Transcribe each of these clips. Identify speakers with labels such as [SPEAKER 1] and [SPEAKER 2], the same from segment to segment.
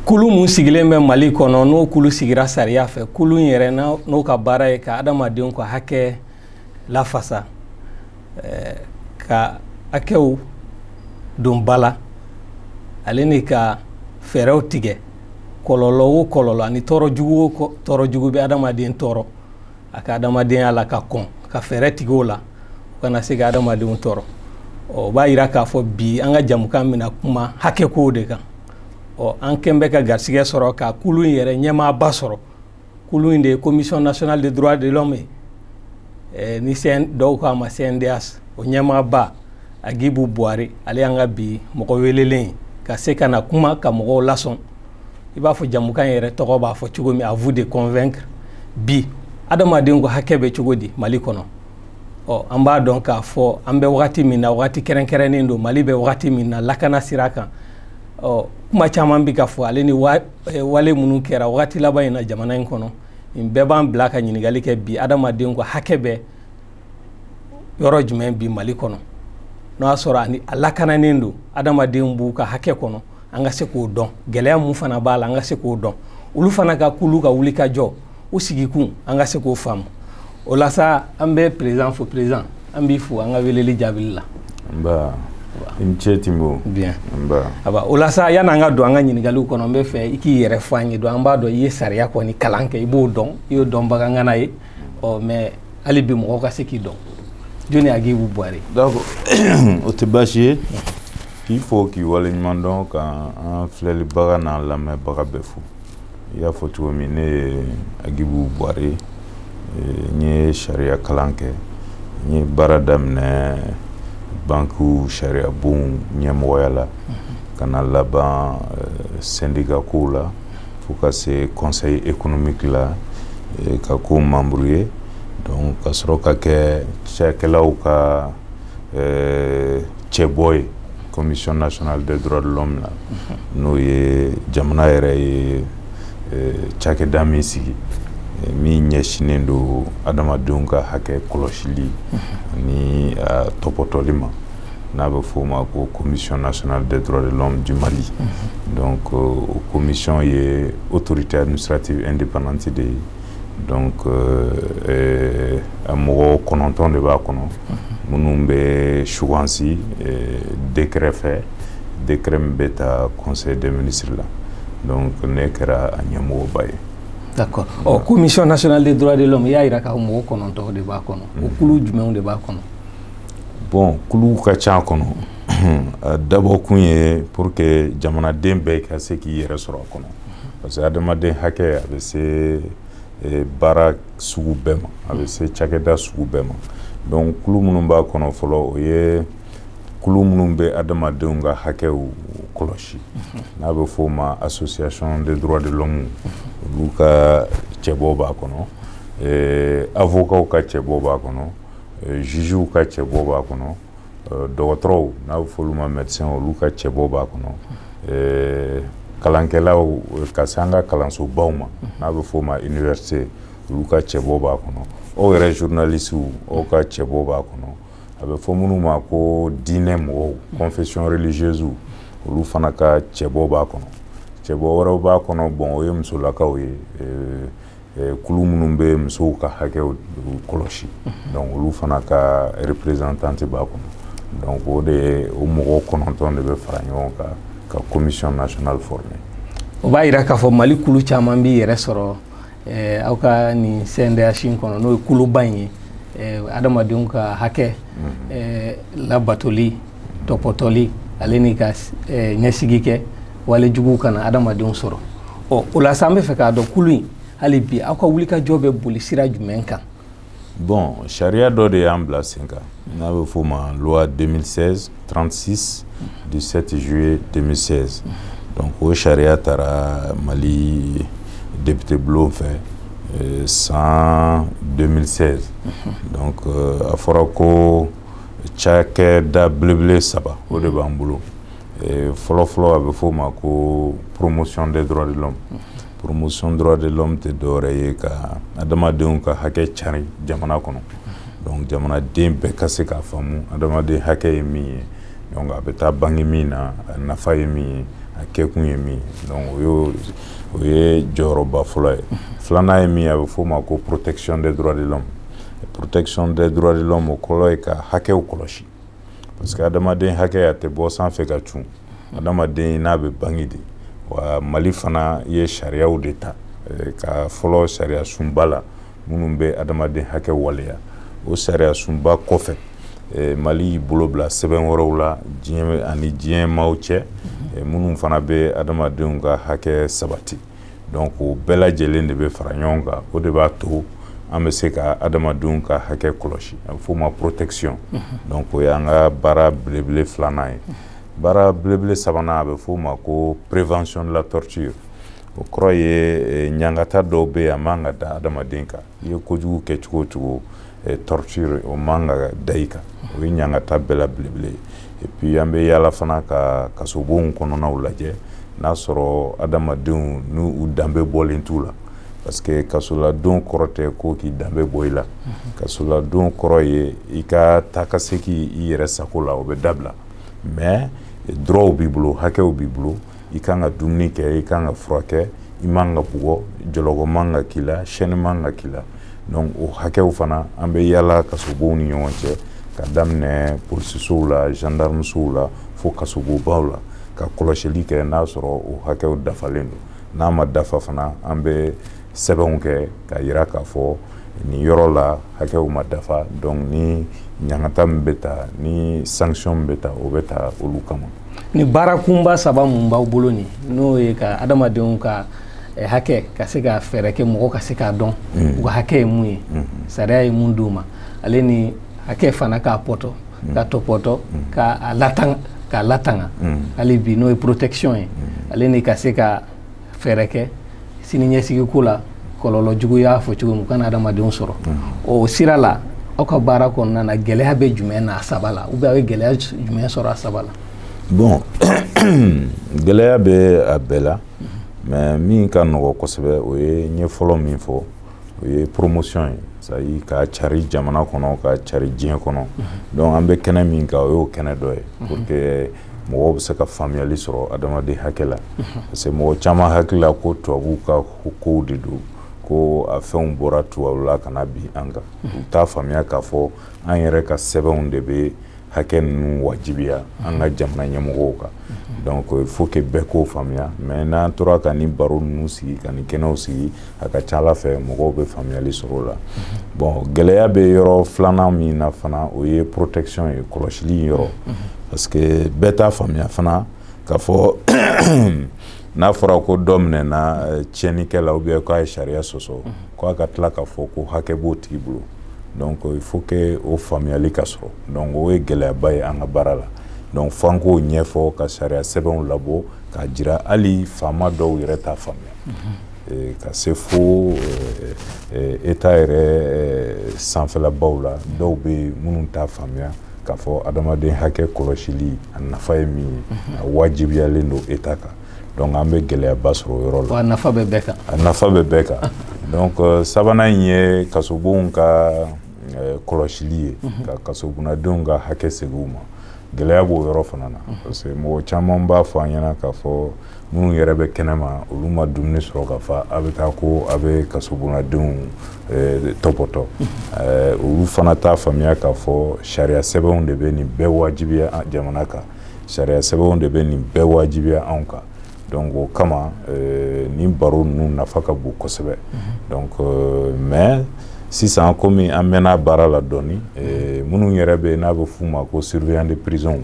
[SPEAKER 1] kulu mun sigilen bɛ Mali kɔnɔ n'o kulu sigira sariya fɛ kulu yɛrɛ n'o ka baara ye ka adamadenw ka hakɛ lafasa ka hakɛw don bala ale ni ka fɛɛrɛw tigɛ kɔlɔlɔ o kɔlɔlɔ ani tɔɔrɔ jugu bɛ adamaden tɔɔrɔ a ka adamadenya la ka kɔn ka fɛɛrɛ tigɛ o la o kana se ka adamadenw tɔɔrɔ o b'a yira k'a fɔ bi an ka jamukan mina kuma hakɛ kow de kan an kɛn bɛ ka garisɛgɛ sɔrɔ ka kulu in yɛrɛ ɲɛmaaba sɔrɔ kulu in de ye Commission nationale des droits de l'homme ni dɔw k'a ma CNDH o ɲɛmaaba Agibu Buwari ale y'an ka bi mɔgɔ welelen ka se ka na kuma ka mɔgɔw lasɔn i b'a fɔ jamukan yɛrɛ tɔgɔ b'a fɔ cogo min à vous de convaincre bi adamadenw ko hakɛ bɛ cogo di Mali kɔnɔ an b'a dɔn k'a fɔ an bɛ wagati min na wagati kɛrɛnkɛrɛnnen don Mali bɛ wagati min na lakana sira kan kuma caman bi ka fɔ ale ni wale minnu kɛra wagati laban in na jamana in kɔnɔ nin bɛɛ b'an bila ka ɲininkali kɛ bi adamadenw ko hakɛ bɛ yɔrɔ jumɛn bi Mali kɔnɔ n'o y'a sɔrɔ ani a lakananen don adamadenw b'u ka hakɛ kɔnɔ an ka se k'o dɔn gɛlɛya mun fana b'a la an ka se k'o dɔn olu fana ka kulu ka wuli ka jɔ u sigikun an ka se k'o faamu o la sa an bɛ président fo président an b'i fo an ka weleli jaabili la
[SPEAKER 2] i ni ce Timbo
[SPEAKER 1] bien o la sa yan'an ka don an ka ɲininkaliw kɔnɔ n bɛ fɛ i k'i yɛrɛ fɔ an ye an b'a dɔn i ye sariya kɔni kalan kɛ i b'o dɔn i y'o dɔnbagangana ye mais hali bi mɔgɔw ka se k'i dɔn joni Agibu Buwari
[SPEAKER 2] d'accord o tɛ baasi ye k'i fo k'i waleɲuman dɔn ka an filɛlibaga n'an lamɛnbaga bɛɛ fo i y'a fɔ cogo min ne ye Agibu Buwari n ye sariya kalan kɛ n ye baara daminɛ bankiw sariya bon ɲɛmɔgɔya la ka na laban syndicat kow la fo ka se conseil économique la ka ko membre ye donc ka sɔrɔ ka kɛ cakɛlaw ka cɛbɔ ye Commission nationale des droits de l'homme la n'o ye jamana yɛrɛ ye cakɛda min sigi min ɲɛsinen don adamadenw ka hakɛ kɔlɔsili ni tɔpɔtɔli ma n'a bɛ fɔ o ma ko Commission nationale des droits de l'homme du Mali donc o commission ye autorité administrative indépendante de ye donc mɔgɔ 9 de b'a kɔnɔ minnu bɛ sugansi décret fɛ décret min bɛ ta conseil des ministres la donc ne kɛra a ɲɛmɔgɔba ye.
[SPEAKER 1] D'accord. Commission nationale des droits de l'homme, il y a mɔgɔ 9 de b'a kɔnɔ o kulu jumɛnw de b'a kɔnɔ.
[SPEAKER 2] Bon kulu ka ca kɔnɔ a dabɔ kun ye pour que jamanaden bɛɛ ka se k'i yɛrɛ sɔrɔ a kɔnɔ parce que adamaden hakɛ a bɛ se baara sugu bɛɛ ma a bɛ se cakɛda sugu bɛɛ ma donc kulu minnu b'a kɔnɔ fɔlɔ o ye kulu minnu bɛ adamadenw ka hakɛw kɔlɔsi n'a bɛ fɔ o ma association des droits de l'homme olu ka cɛbɔ b'a kɔnɔ avocats ka cɛbɔ b'a kɔnɔ juges ka cɛbɔ b'a kɔnɔ dɔgɔtɔrɔw n'a bɛ fɔ olu ma médecins olu ka cɛbɔ b'a kɔnɔ kalankɛlaw ka se an ka kalansobaw ma n'a bɛ fɔ o ma université olu ka cɛbɔ b'a kɔnɔ aw yɛrɛ journalistes aw ka cɛbɔ b'a kɔnɔ a bɛ fɔ minnu ma ko diinɛ mɔgɔw confession religieuse olu fana ka cɛbɔ b'a kɔnɔ cɛbɔ wɛrɛw b'a kɔnɔ bon o ye musolakaw ye kulu minnu bɛ musow ka hakɛw kɔlɔsi donc olu fana ka représentante b'a kɔnɔ donc o de ye o mɔgɔ 9 de bɛ fara ɲɔgɔn kan ka commission nationale formée
[SPEAKER 1] o b'a yira k'a fɔ Mali kulu caman b'i yɛrɛ sɔrɔ aw ka nin CNDH kɔnɔ n'o ye kuluba in ye adamadenw ka hakɛ labatoli tɔpɔtɔli ale ni ka ɲɛsigi kɛ wale jugu kana adamadenw sɔrɔ o la sa an bɛ fɛ k'a dɔn kulu in hali bi aw ka wulikajɔ bɛ boli sira jumɛn kan.
[SPEAKER 2] Bon sariya dɔ de y'an bila sen kan n'a bɛ fɔ o ma loi 2016-36 du 7 juillet 2016 donc o sariya taara Mali député bulon fɛ san 2016 donc a fɔra ko cakɛda belebele 3 o de b'an bolo fɔlɔfɔlɔ a bɛ fɔ o ma ko promotion des droits de l'homme promotion droit de l'homme tɛ dɔwɛrɛ ye ka adamadenw ka hakɛ cari jamana kɔnɔ donc jamanaden bɛɛ ka se k'a faamu adamaden hakɛ ye min ye donc a bɛ taa bange min na a nafa ye min ye a kɛkun ye min donc o ye jɔyɔrɔba fɔlɔ ye filanan ye min a bɛ fɔ o ma ko protection des droits de l'homme protection des droits de l'homme o kɔrɔ ye ka hakɛw kɔlɔsi parce que adamaden hakɛ a tɛ bɔ sanfɛ ka cun adamaden n'a bɛ bange de wa Mali fana ye sariyaw de ta ka fɔlɔ sariya sunba la minnu bɛ adamaden hakɛ waleya o sariya sunba kɔfɛ Mali y'i bolo bila sɛbɛn wɛrɛw la ani diɲɛ maaw cɛ minnu fana bɛ adamadenw ka hakɛ sabati donc o bɛɛ lajɛlen de bɛ fara ɲɔgɔn kan o de b'a to an bɛ se ka adamadenw ka hakɛ kɔlɔsi a bɛ fɔ o ma protection donc o y'an ka baara belebele filanan ye baara belebele sabanan a bɛ fɔ o ma ko prévention de la torture o kɔrɔ ye ɲangata dɔw bɛ yen a man ka da adamaden kan i ye kojugu kɛ cogo o cogo torture o man ka da i kan o ye ɲangata bɛɛ la belebele ye et puis an bɛ yaala fana ka kasobonw kɔnɔnaw lajɛ n'a sɔrɔ adamadenw n'u danbe bɔlen t'u la parce que kasoladon kɔrɔ tɛ ko k'i danbe bɔ i la kasoladon kɔrɔ ye i ka taa ka segin i yɛrɛ sago la o bɛ dabila mais droitw b'i bolo hakɛw b'i bolo i kan ka dumuni kɛ i kan ka furakɛ i man ka bugɔ jɔlɔkɔ man ka k'i la chaîne man ka k'i la donc o hakɛw fana an bɛ yaala kasobonw ni ɲɔgɔn cɛ ka daminɛ polisisow la gendarmesow la fo kasobobaw la ka kɔlɔsili kɛ n'a sɔrɔ o hakɛw dafalen don n'a ma dafa fana an bɛ sɛbɛnw kɛ ka yira k'a fɔ nin yɔrɔ la hakɛw ma dafa donc ni ɲangata min bɛ ta ni sanction min bɛ ta o bɛ ta olu kama
[SPEAKER 1] ni baara kunba saba mun b'aw bolo ni n'o ye ka adamadenw ka hakɛ ka se ka fɛɛrɛ kɛ mɔgɔ ka se k'a dɔn u ka hakɛ ye mun ye sariya ye mun d'u ma ale ni hakɛ fana k'a pɔtɔ ka tɔpɔtɔ k'a latanga hali bi n'o ye protection ye ale ni ka se ka fɛɛrɛ kɛ sini ɲɛsigi ko la kɔlɔlɔ jugu y'a fɔ cogo min kana adamadenw sɔrɔ o sira la aw ka baara kɔnɔna na gɛlɛya bɛ jumɛn na a saba la ou bien aw ye gɛlɛya jumɛn sɔrɔ a saba la
[SPEAKER 2] bon gɛlɛya bɛ a bɛɛ la mais min ka nɔgɔ kosɛbɛ o ye n ye fɔlɔ min fɔ o ye promotion ye c'est-à-dire ka cari jamana kɔnɔ ka cari diɲɛ kɔnɔ donc an bɛ kɛnɛ min kan o y'o kɛnɛ dɔ ye pour que mɔgɔw bɛ se ka faamuyali sɔrɔ adamaden hakɛ la parce que mɔgɔ caman hakili la ko tubabuw ka kow de don ko a fɛnw bɔra tubabu la ka na bin an kan u t'a faamuya k'a fɔ an yɛrɛ ka sɛbɛnw de bɛ hakɛ ninnu wajibiya an ka jamana ɲɛmɔgɔw kan donc il faut que bɛɛ k'o faamuya mais n'an tora ka nin baro ninnu sigi ka nin kɛnɛw sigi a ka ca ala fɛ mɔgɔw bɛ faamuyali sɔrɔ o la bon gɛlɛya bɛ yɔrɔ filanan min na fana o ye protection ye kɔlɔsili yɔrɔ parce que bɛɛ t'a faamuya fana k'a fɔ n'a fɔra ko dɔ minɛna tiɲɛnikɛ la ou bien k'a ye sariya sɔsɔ ko a ka tila k'a fɔ ko hakɛ b'o tigi bolo donc il faut que o faamuyali ka sɔrɔ donc o ye gɛlɛyaba ye an ka baara la donc f'an k'o ɲɛfɔ ka sariya sɛbɛnw labɔ k'a jira hali faama dɔw yɛrɛ t'a faamuya ka se fo État yɛrɛ sanfɛlabaw la dɔw bɛ minnu t'a faamuya k'a fɔ adamaden hakɛ kɔlɔsili a nafa ye min ye a wajibiyalen don État kan donc an bɛ gɛlɛyaba sɔrɔ o yɔrɔ la.
[SPEAKER 1] A nafa bɛ bɛɛ kan.
[SPEAKER 2] A nafa bɛ bɛɛ kan donc sabanan in ye kasobonw ka kɔlɔsili ye ka kasobunadenw ka hakɛ segin u ma gɛlɛya b'o yɔrɔ fana na parce que mɔgɔ caman b'a fɔ an ɲɛna k'a fɔ minnu yɛrɛ bɛ kɛnɛma olu ma dumuni sɔrɔ ka fa a bɛ taa ko a bɛ kasobunadenw tɔpɔtɔ olu fana t'a faamuya k'a fɔ sariya sɛbɛnw de bɛ nin bɛɛ wajibiya jamana kan sariya sɛbɛnw de bɛ nin bɛɛ wajibiya anw kan donc o kama nin baro ninnu nafa ka bon kosɛbɛ donc mais sisan komi an mɛnna baara la dɔɔni minnu yɛrɛ bɛ n'a bɛ f'u ma ko surveillant de prison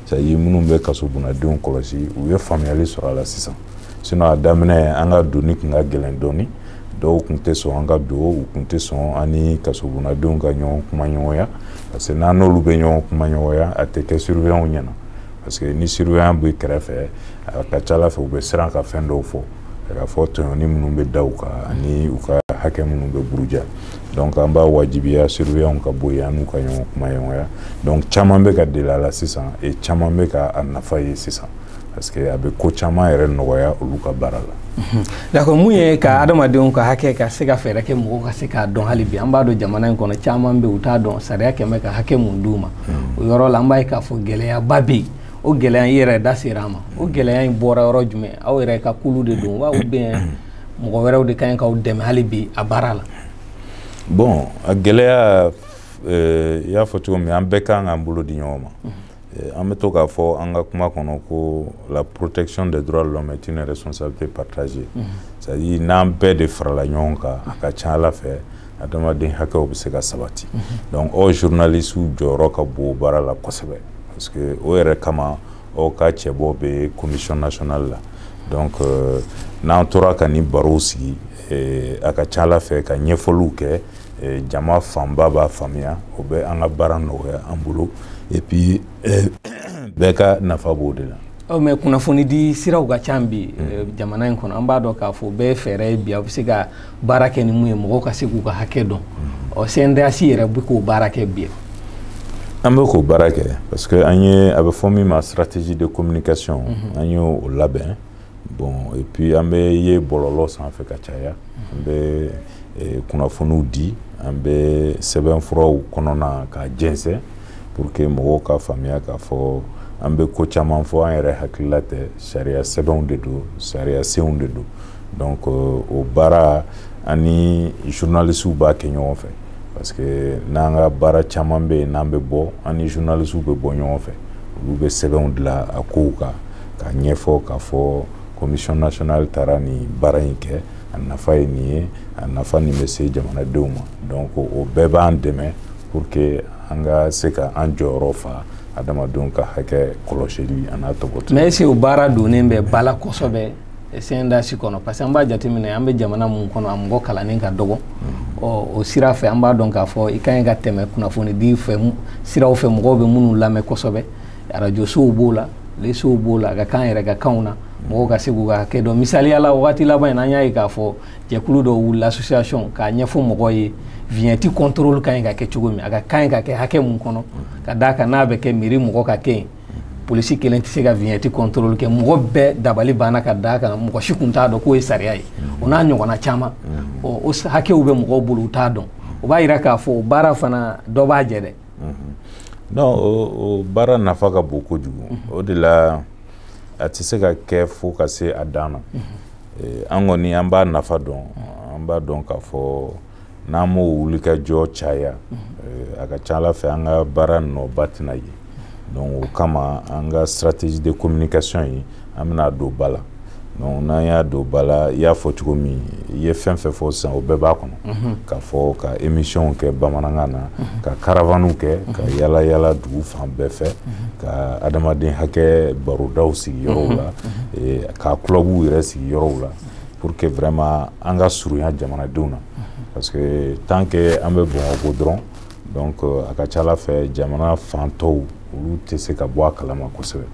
[SPEAKER 2] c'est-à-dire minnu bɛ kasobunadenw kɔlɔsi u ye faamuyali sɔrɔ a la sisan sinon a daminɛ an ka donni tun ka gɛlɛn dɔɔni dɔw tun tɛ sɔn an ka don u tun tɛ sɔn an ni kasobunadenw ka ɲɔgɔn kumaɲɔgɔnya parce que n'an n'olu bɛ ɲɔgɔn kumaɲɔgɔnya a tɛ kɛ surveillant ɲɛna parce que ni surveillant bɛ kɛrɛfɛ a ka ca ala fɛ u bɛ siran ka fɛn dɔw fɔ k'a fɔ tɔɲɔni minnu bɛ da u kan ani u ka hakɛ minnu bɛ buruja donc an b'a wajibiya surveillant ka bɔ yen an n'u ka ɲɔgɔn kumaɲɔgɔnya donc caman bɛ ka deli a la sisan et caman bɛ ka a nafa ye sisan parce que a bɛ ko caman yɛrɛ nɔgɔya olu ka baara la.
[SPEAKER 1] D'accord mun ye ka adamadenw ka hakɛ ka se ka fɛɛrɛ kɛ mɔgɔw ka se k'a dɔn hali bi an b'a dɔn jamana in kɔnɔ caman bɛ u t'a dɔn sariya kɛmɛ ka hakɛ mun d'u ma o yɔrɔ la an b'a ye k'a fɔ gɛlɛyaba bɛ yen o gɛlɛya i yɛrɛ da sera a ma o gɛlɛya in bɔra yɔrɔ jumɛn aw yɛrɛ ka kulu de don wa ou bien mɔgɔ wɛrɛw de kan k'aw dɛmɛ hali bi a baara la.
[SPEAKER 2] Bon a gɛlɛya i y'a fɔ cogo min an bɛɛ kan k'an bolo di ɲɔgɔn ma an bɛ to k'a fɔ an ka kuma kɔnɔ ko la protection des droits de l'homme est une responsabilité partagée c'est-à-dire n'an bɛɛ de farala ɲɔgɔn kan a ka ca Ala fɛ adamaden hakɛw bɛ se ka sabati donc aw journalistes jɔyɔrɔ ka bon baara la kosɛbɛ parce que o yɛrɛ kama aw ka cɛbɔ bɛ commission nationale la donc n'an tora ka ni barow sigi a ka ca Ala fɛ ka ɲɛfɔliw kɛ jama fanba b'a faamuya o bɛ an ka baara nɔgɔya an bolo et puis bɛɛ ka nafa b'o de la.
[SPEAKER 1] Mais kunnafoni di siraw ka ca bi jamana in kɔnɔ an b'a dɔn k'a fɔ bɛɛ fɛɛrɛ ye bi a bɛ se ka baara kɛ ni mun ye mɔgɔw ka se k'u ka hakɛ dɔn CNDH yɛrɛ bɛ k'o baara kɛ bi.
[SPEAKER 2] An bɛ k'o baara kɛ parce que an ye a bɛ fɔ min ma stratégie de communication an y'o labɛn bon et puis an bɛ ye bɔlɔlɔ sanfɛ ka caya an bɛ kunnafoniw di an bɛ sɛbɛnfuraw kɔnɔna ka jɛnsɛn pour que mɔgɔw ka faamuya k'a fɔ an bɛ ko caman fɔ an yɛrɛ hakilila tɛ sariya sɛbɛnw de don sariya senw de don donc o baara ani journalistes b'a kɛ ɲɔgɔn fɛ parce que n'an ka baara caman bɛ yen n'an bɛ bɔ ani journalistes bɛ bɔ ɲɔgɔn fɛ olu bɛ sɛbɛnw dilan a kow kan ka ɲɛfɔ k'a fɔ commission nationale taara nin baara in kɛ a nafa ye nin ye a nafa nin bɛ se jamanadenw ma donc o bɛɛ b'an dɛmɛ pour que an ka se ka an jɔyɔrɔ fa adamadenw ka hakɛ kɔlɔsili a n'a tɔgɔtɔ. Mais est-ce que o baara donnen bɛ ba la kosɛbɛ CNDH kɔnɔ parce que an b'a jateminɛ an bɛ jamana mun kɔnɔ a mɔgɔ kalannen ka dɔgɔ o sira fɛ an b'a dɔn k'a fɔ i kan ka tɛmɛ kunnafoni di fɛ siraw fɛ mɔgɔw bɛ minnu lamɛn kosɛbɛ radio sow b'o la lesow b'o la a ka kan yɛrɛ ka kanw na mɔgɔw ka se k'u ka hakɛ dɔn misaliya la wagati laban in an y'a ye k'a fɔ jɛkulu dɔw wulila association k'a ɲɛfɔ mɔgɔw ye vignette contrôle kan ka kɛ cogo min a ka kan ka kɛ hakɛ mun kɔnɔ ka d'a kan n'a bɛ kɛ mairie mɔgɔ ka kɛ yen polisi kelen tɛ se ka vignette contrôle kɛ mɔgɔ bɛɛ dabali banna ka d'a kan mɔgɔ si kun t'a dɔn k'o ye sariya ye o n'a ɲɔgɔnna caman o hakɛw bɛ mɔgɔw bolo u t'a dɔn o b'a yira k'a fɔ o baara fana dɔ b'a jɛ dɛ. Non o baara nafa ka bon kojugu o de la a tɛ se ka kɛ fo ka se a dan na an kɔni an b'a nafa dɔn an b'a dɔn k'a fɔ n'an m'o wulikajɔ caya a ka ca Ala fɛ an ka baara nɔba tɛna ye donc o kama an ka stratégie de communication ye an bɛna don ba la donc n'an y'a don ba la i y'a fɔ cogo min i ye fɛn fɛn fɔ sisan o bɛɛ b'a kɔnɔ k'a fɔ ka émission kɛ bamanankan na ka caravane kɛ ka yala yala dugu fan bɛɛ fɛ ka adamaden hakɛ barodaw sigi yɔrɔw la ka clubw yɛrɛ sigi yɔrɔw la pour que vraiment an ka surunya jamanadenw na parce que tant que an bɛ Bamakɔ dɔrɔn donc a ka ca Ala fɛ jamana fan tɔw olu tɛ se ka bɔ a kalama kosɛbɛ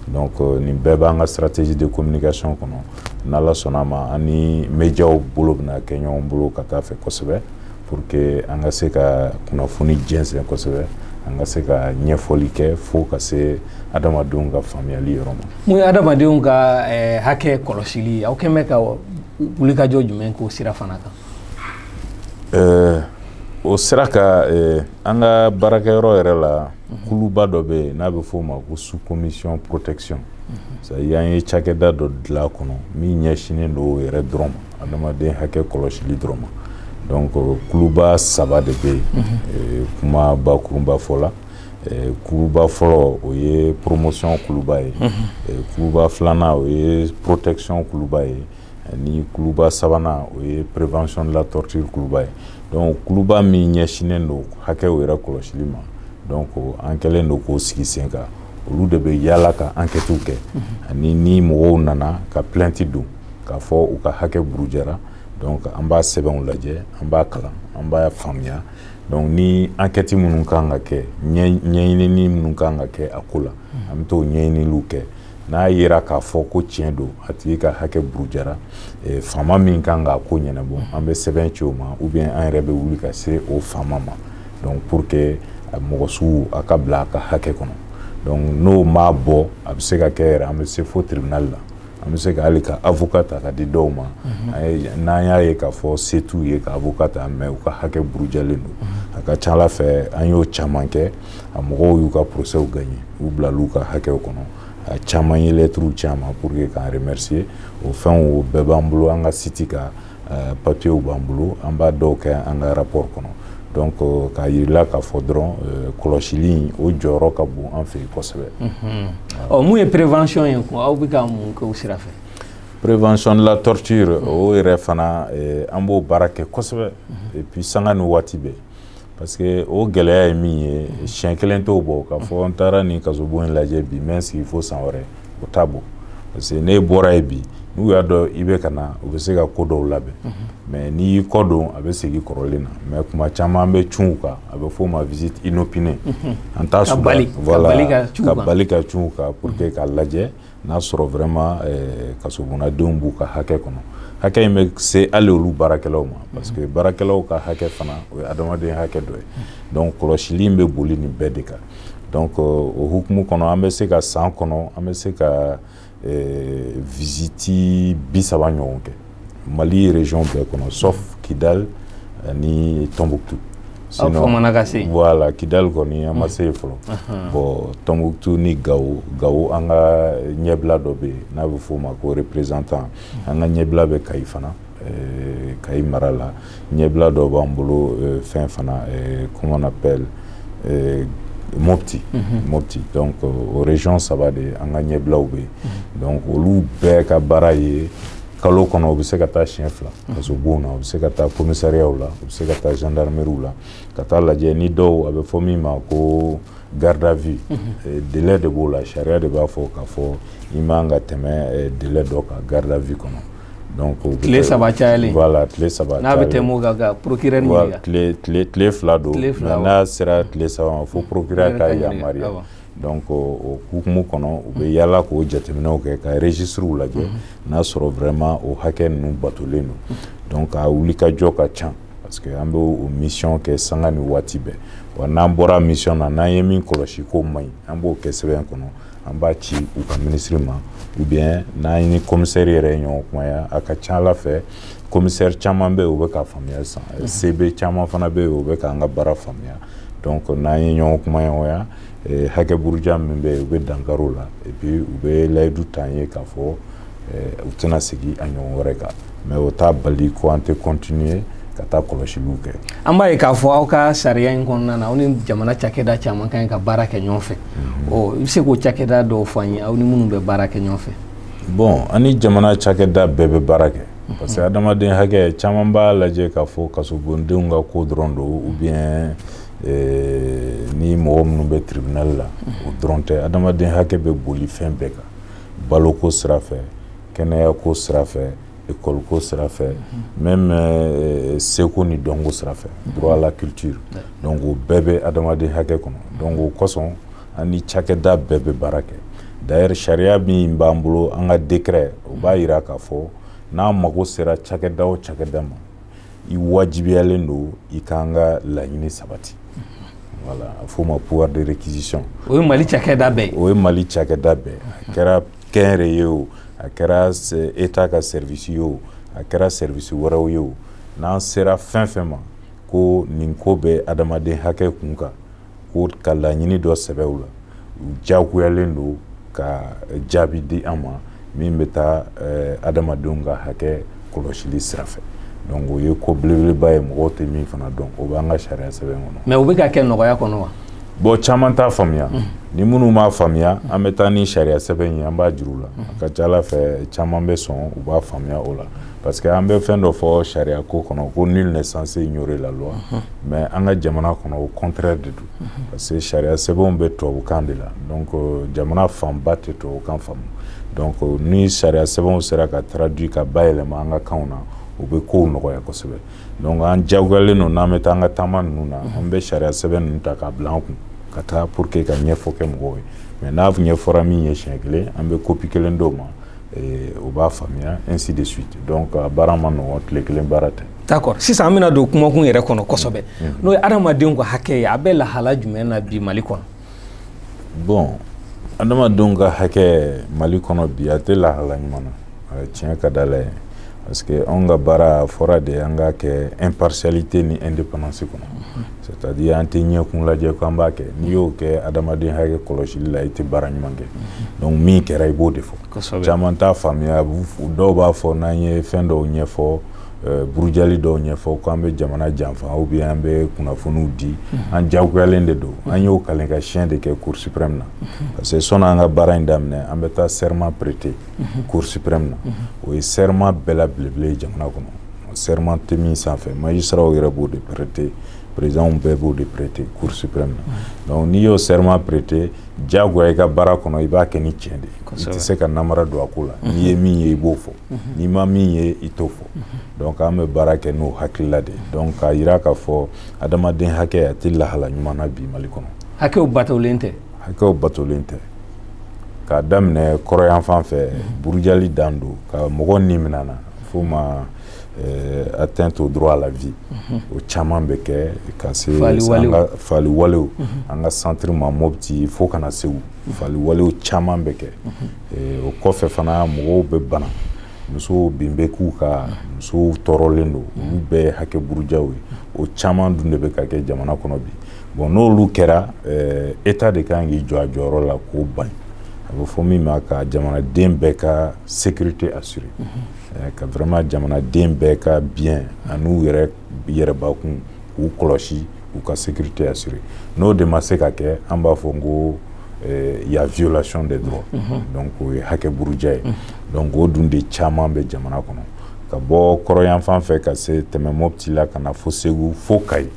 [SPEAKER 2] donc nin bɛɛ b'an ka stratégie de communication kɔnɔ n'Ala sɔnna ma ani médiaw bolo bɛna kɛ ɲɔgɔn bolo ka taa fɛ kosɛbɛ pour que an ka se ka kunnafoni jɛnsɛn kosɛbɛ an ka se ka ɲɛfɔli kɛ fo ka se adamadenw ka faamuyali yɔrɔ ma. Mun ye adamadenw ka
[SPEAKER 1] hakɛ kɔlɔsili aw kɛn bɛ ka wulikajɔ jumɛn k'o sira fana kan?
[SPEAKER 2] O sira kan an ka baarakɛyɔrɔ yɛrɛ la kuluba dɔ bɛ yen n'a bɛ f'o ma ko sous commission protection c'est-à-dire an ye cakɛda dɔ dilan a kɔnɔ min ɲɛsinnen don o yɛrɛ dɔrɔn ma adamaden hakɛ kɔlɔsili dɔrɔn ma donc kuluba saba de bɛ yen kuma bakurunba fɔ la kuluba fɔlɔ o ye promotion kuluba ye kuluba filanan o ye protection kuluba ye ni kuluba sabanan o ye prévention de la torture kuluba ye donc kuluba min ɲɛsinnen don hakɛw yɛrɛ kɔlɔsili ma donc an kɛlen don k'o sigi sen kan olu de bɛ yala ka enquêtew kɛ ani ni mɔgɔw nana ka plainte don k'a fɔ u ka hakɛ burujara donc an b'a sɛbɛnw lajɛ an b'a kalan an b'a faamuya donc ni enquête minnu kan ka kɛ ɲɛɲinini minnu kan ka kɛ a ko la an bɛ t'o ɲɛɲiniliw kɛ n'a yera k'a fɔ ko tiɲɛ don a tigi ka hakɛ burujara faama min kan k'a ko ɲɛnabɔ an bɛ sɛbɛn ci o ma ou bien an yɛrɛ bɛ wuli ka se o faama ma donc pour que mɔgɔ sugu a ka bila a ka hakɛ kɔnɔ donc n'o m'a bɔ a bɛ se ka kɛ yɛrɛ an bɛ se fo tribunal la an bɛ se ka hali ka avocat ta ka di dɔw ma n'an y'a ye k'a fɔ se t'u ye ka avocat ta mais u ka hakɛ burujalen don a ka ca Ala fɛ an y'o caman kɛ a mɔgɔw y'u ka procès gagné u bilal'u ka hakɛw kɔnɔ a caman ye lettres caman pour que k'an remercier o fɛn o bɛɛ b'an bolo an ka site ka papiers b'an bolo an b'a dɔw kɛ an ka rapport kɔnɔ donc k'a yirila k'a fɔ dɔrɔn kɔlɔsili o jɔyɔrɔ ka bon an fɛ yen kosɛbɛ.
[SPEAKER 1] Mun ye prévention ye ko aw bɛ ka mun kɛ o sira fɛ?
[SPEAKER 2] Prévention de la torture o yɛrɛ fana an b'o baara kɛ kosɛbɛ et puis sanga ni waati bɛɛ parce que o gɛlɛya ye min ye siɲɛ kelen t'o bɔ k'a fɔ n taara nin kasobon in lajɛ bi n bɛ n sigi fo san wɛrɛ o t'a bɔ parce que n'e bɔra ye bi n'u y'a dɔn i bɛ ka na u bɛ se ka ko dɔw labɛn mais n'i y'i kɔ don a bɛ segin kɔrɔlen na mais kuma caman an bɛ cun u kan a bɛ f'o ma visite inopinée an t'a suga voilà ka bali ka cun u kan pour que k'a lajɛ n'a sɔrɔ vraiment kasobonnadenw b'u ka hakɛ kɔnɔ hakɛ in bɛ se hali olu baarakɛlaw ma parce que baarakɛlaw ka hakɛ fana o ye adamaden hakɛ dɔ ye donc kɔlɔsili in bɛ boli nin bɛɛ de kan donc o hukumu kɔnɔ an bɛ se ka san kɔnɔ an bɛ se ka visite 30 ɲɔgɔn kɛ Mali région bɛɛ kɔnɔ sauf Kidal ni Tombouctou.
[SPEAKER 1] Sinon
[SPEAKER 2] voilà Kidal kɔni an ma se yen fɔlɔ bon Tombouctou ni Gao an ka ɲɛbila dɔ bɛ yen n'a bɛ f'o ma ko représentant an ka ɲɛbila bɛ Kayi fana Kayi mara la ɲɛbila dɔ b'an bolo fɛn fana comment on appelle Mopti Mopti donc o région saba de an ka ɲɛbilaw bɛ yen donc olu bɛɛ ka baara ye kalo kɔnɔ u bɛ se ka taa siɲɛ 2 kasobon na u bɛ se ka taa commissariat la u bɛ se ka taa gendarmerie la ka taa lajɛ ni dɔw a bɛ fɔ min ma ko garde à vue délai de b'o la sariya de b'a fɔ k'a fɔ i man ka tɛmɛ délai dɔ kan garde à vue kɔnɔ donc
[SPEAKER 1] tile 3 cayalen
[SPEAKER 2] voilà tile 3
[SPEAKER 1] n'a bɛ tɛmɛ o kan ka procureur ɲininka
[SPEAKER 2] tile 2 don mais n'a sera tile 3 ma fo procureur ka yamaruya donc o hukumu kɔnɔ u bɛ yaala k'o jateminɛw kɛ ka registres lajɛ n'a sɔrɔ vraiment o hakɛ ninnu batolen don donc a wulikajɔ ka ca parce que an bɛ o mission kɛ sanga ni waati bɛɛ wa n'an bɔra mission na n'an ye min kɔlɔsi k'o man ɲi an b'o kɛ sɛbɛn kɔnɔ an b'a ci u ka ministre ma ou bien n'an ni commissaire yɛrɛ ye ɲɔgɔn kumaya a ka ca ala fɛ commissaire caman bɛ yen u bɛ ka faamuya san CB caman fana bɛ yen u bɛ k'an ka baara faamuya donc n'an ye ɲɔgɔn kumaya hakɛ buruja min bɛ yen u bɛ dankari la et puis u bɛ layidu ta an ye k'a fɔ u tɛna segin a ɲɔgɔn wɛrɛ kan mais o t'a bali ko an tɛ continuer ka taa kɔlɔsiliw kɛ.
[SPEAKER 1] An b'a ye k'a fɔ aw ka sariya in kɔnɔna na aw ni jamana cakɛda caman kan ka baara kɛ ɲɔgɔn fɛ i bɛ se k'o cakɛda dɔw fɔ an ye aw ni minnu bɛ baara kɛ ɲɔgɔn fɛ.
[SPEAKER 2] Bon an ni jamana cakɛda bɛɛ bɛ baara kɛ parce que adamaden hakɛ caman b'a lajɛ k'a fɔ kasobondenw ka ko dɔrɔn don ou bien ni mɔgɔ minnu bɛ tribunal la o dɔrɔn tɛ adamaden hakɛ bɛ boli fɛn bɛɛ kan baloko sira fɛ kɛnɛyako sira fɛ école ko sira fɛ même seko ni dɔnko sira fɛ droit à la culture donc o bɛɛ bɛ adamaden hakɛ kɔnɔ donc o kosɔn an ni cakɛda bɛɛ bɛ baara kɛ d'ailleurs sariya min b'an bolo an ka décret o b'a yira k'a fɔ n'an mago sera cakɛda o cakɛda ma i wajibiyalen don i k'an ka laɲini sabati voilà a f'o ma pouvoir de réquisition
[SPEAKER 1] o ye Mali cakɛda bɛɛ
[SPEAKER 2] o ye Mali cakɛda bɛɛ a kɛra kɛnɛrɛ ye o a kɛra état ka service ye o a kɛra service wɛrɛw ye o n'an sera fɛn fɛn ma ko nin ko bɛ adamaden hakɛ kun kan ko ka laɲini dɔ sɛbɛn u la u diyagoyalen don ka jaabi di an ma min bɛ taa adamadenw ka hakɛ kɔlɔsili sira fɛ donc o ye ko belebeleba ye mɔgɔw tɛ min fana dɔn o b'an ka sariya sɛbɛn kɔnɔ.
[SPEAKER 1] mais o bɛ ka kɛ nɔgɔya kɔnɔ wa.
[SPEAKER 2] bon caman t'a faamuya ni minnu m'a faamuya an bɛ taa ni sariya sɛbɛn ye an b'a juru la a ka ca ala fɛ caman bɛ sɔn u b'a faamuya o la parce que an bɛ fɛn dɔ fɔ sariya ko kɔnɔ ko nul n'est censé ignorer la loi mais an ka jamana kɔnɔ o contraire de don parce que sariya sɛbɛnw bɛ tubabukan de la donc jamana fanba tɛ tubabukan faamu donc ni sariya sɛbɛnw sera ka traduit ka bayɛlɛma an ka kanw na o bɛ kow nɔgɔya kosɛbɛ donc an diyagoyalen don n'an bɛ taa an ka taama ninnu na an bɛ sariya sɛbɛn ninnu ta k'a bila an kun ka taa pour que ka ɲɛfɔ kɛ mɔgɔw ye mais n'a ɲɛfɔra min ye siɲɛ kelen an bɛ copie kelen d'o ma o b'a faamuya ainsi de suite donc a baara ma nɔgɔn tile kelen baara tɛ.
[SPEAKER 1] d'accord sisan an bɛna don kumakun yɛrɛ kɔnɔ kosɛbɛ n'o ye adamadenw ka hakɛ ye a bɛ lahala jumɛn na bi Mali kɔnɔ.
[SPEAKER 2] bon adamadenw ka hakɛ Mali kɔnɔ bi a tɛ lahala ɲuman na tiɲɛ ka di Ala ye parce que on ka baara fɔra de an ka kɛ impartialité ni indépendance kɔnɔ c'est-à-dire an tɛ ɲɛkun lajɛ k'an b'a kɛ n'i y'o kɛ adamaden hakɛ kɔlɔsili la i tɛ baara ɲuman kɛ donc min kɛra i b'o de fɔ caman t'a faamuya dɔw b'a fɔ n'an ye fɛn dɔw ɲɛfɔ burujali dɔw ɲɛfɔ k'an bɛ jamana janfa ou bien an bɛ kunnafoniw di an jagoyalen de don an y'o kalan ka siɲɛ de kɛ Cour suprême na parce que sɔnni an ka baara in daminɛ an bɛ taa serment prêter Cour suprême na o ye serment bɛɛ la belebele ye jamana kɔnɔ serment tɛ min sanfɛ magistrats yɛrɛ b'o de prêter président bɛɛ b'o de prêter Cour suprême na donc n'i y'o serment prêter jagoya i ka baara kɔnɔ i b'a kɛ ni tiɲɛ de i tɛ se ka namara don a ko la n'i ye min ye i b'o fɔ n'i ma min ye i t'o fɔ donc an bɛ baara kɛ n'o hakilila de donc k'a yira k'a fɔ adamaden hakɛ a tɛ lahala ɲuman na bi Mali kɔnɔ
[SPEAKER 1] hakɛw batolen tɛ
[SPEAKER 2] hakɛw batolen tɛ k'a daminɛ kɔrɔyan fan fɛ burujali dan don ka mɔgɔ ni minɛ na fo ma atteinte au droit à la vie o caman bɛ kɛ ka se fali walew an ka centre ma Mopti fo kana Segu fali walew caman bɛ kɛ o kɔfɛ fana mɔgɔw bɛ bana musow bin bɛ k'u ka musow tɔɔrɔlen don olu bɛɛ ye hakɛ burujaw ye o caman dun de bɛ ka kɛ jamana kɔnɔ bi bon n'olu kɛra état de kan k'i jɔ a jɔyɔrɔ la k'o bali a bɛ fɔ min ma ka jamanaden bɛɛ ka sécurité assurée ka vraiment jamanaden bɛɛ ka bien an'u yɛrɛbakun k'u kɔlɔsi k'u ka sécurité assurée n'o de ma se ka kɛ an b'a fɔ n ko y a violation des droits donc o ye hakɛ buruja ye donc o dun de caman bɛ jamana kɔnɔ ka bɔ kɔrɔyan fan fɛ ka se tɛmɛ Mopti la ka na fo Segu fo Kayi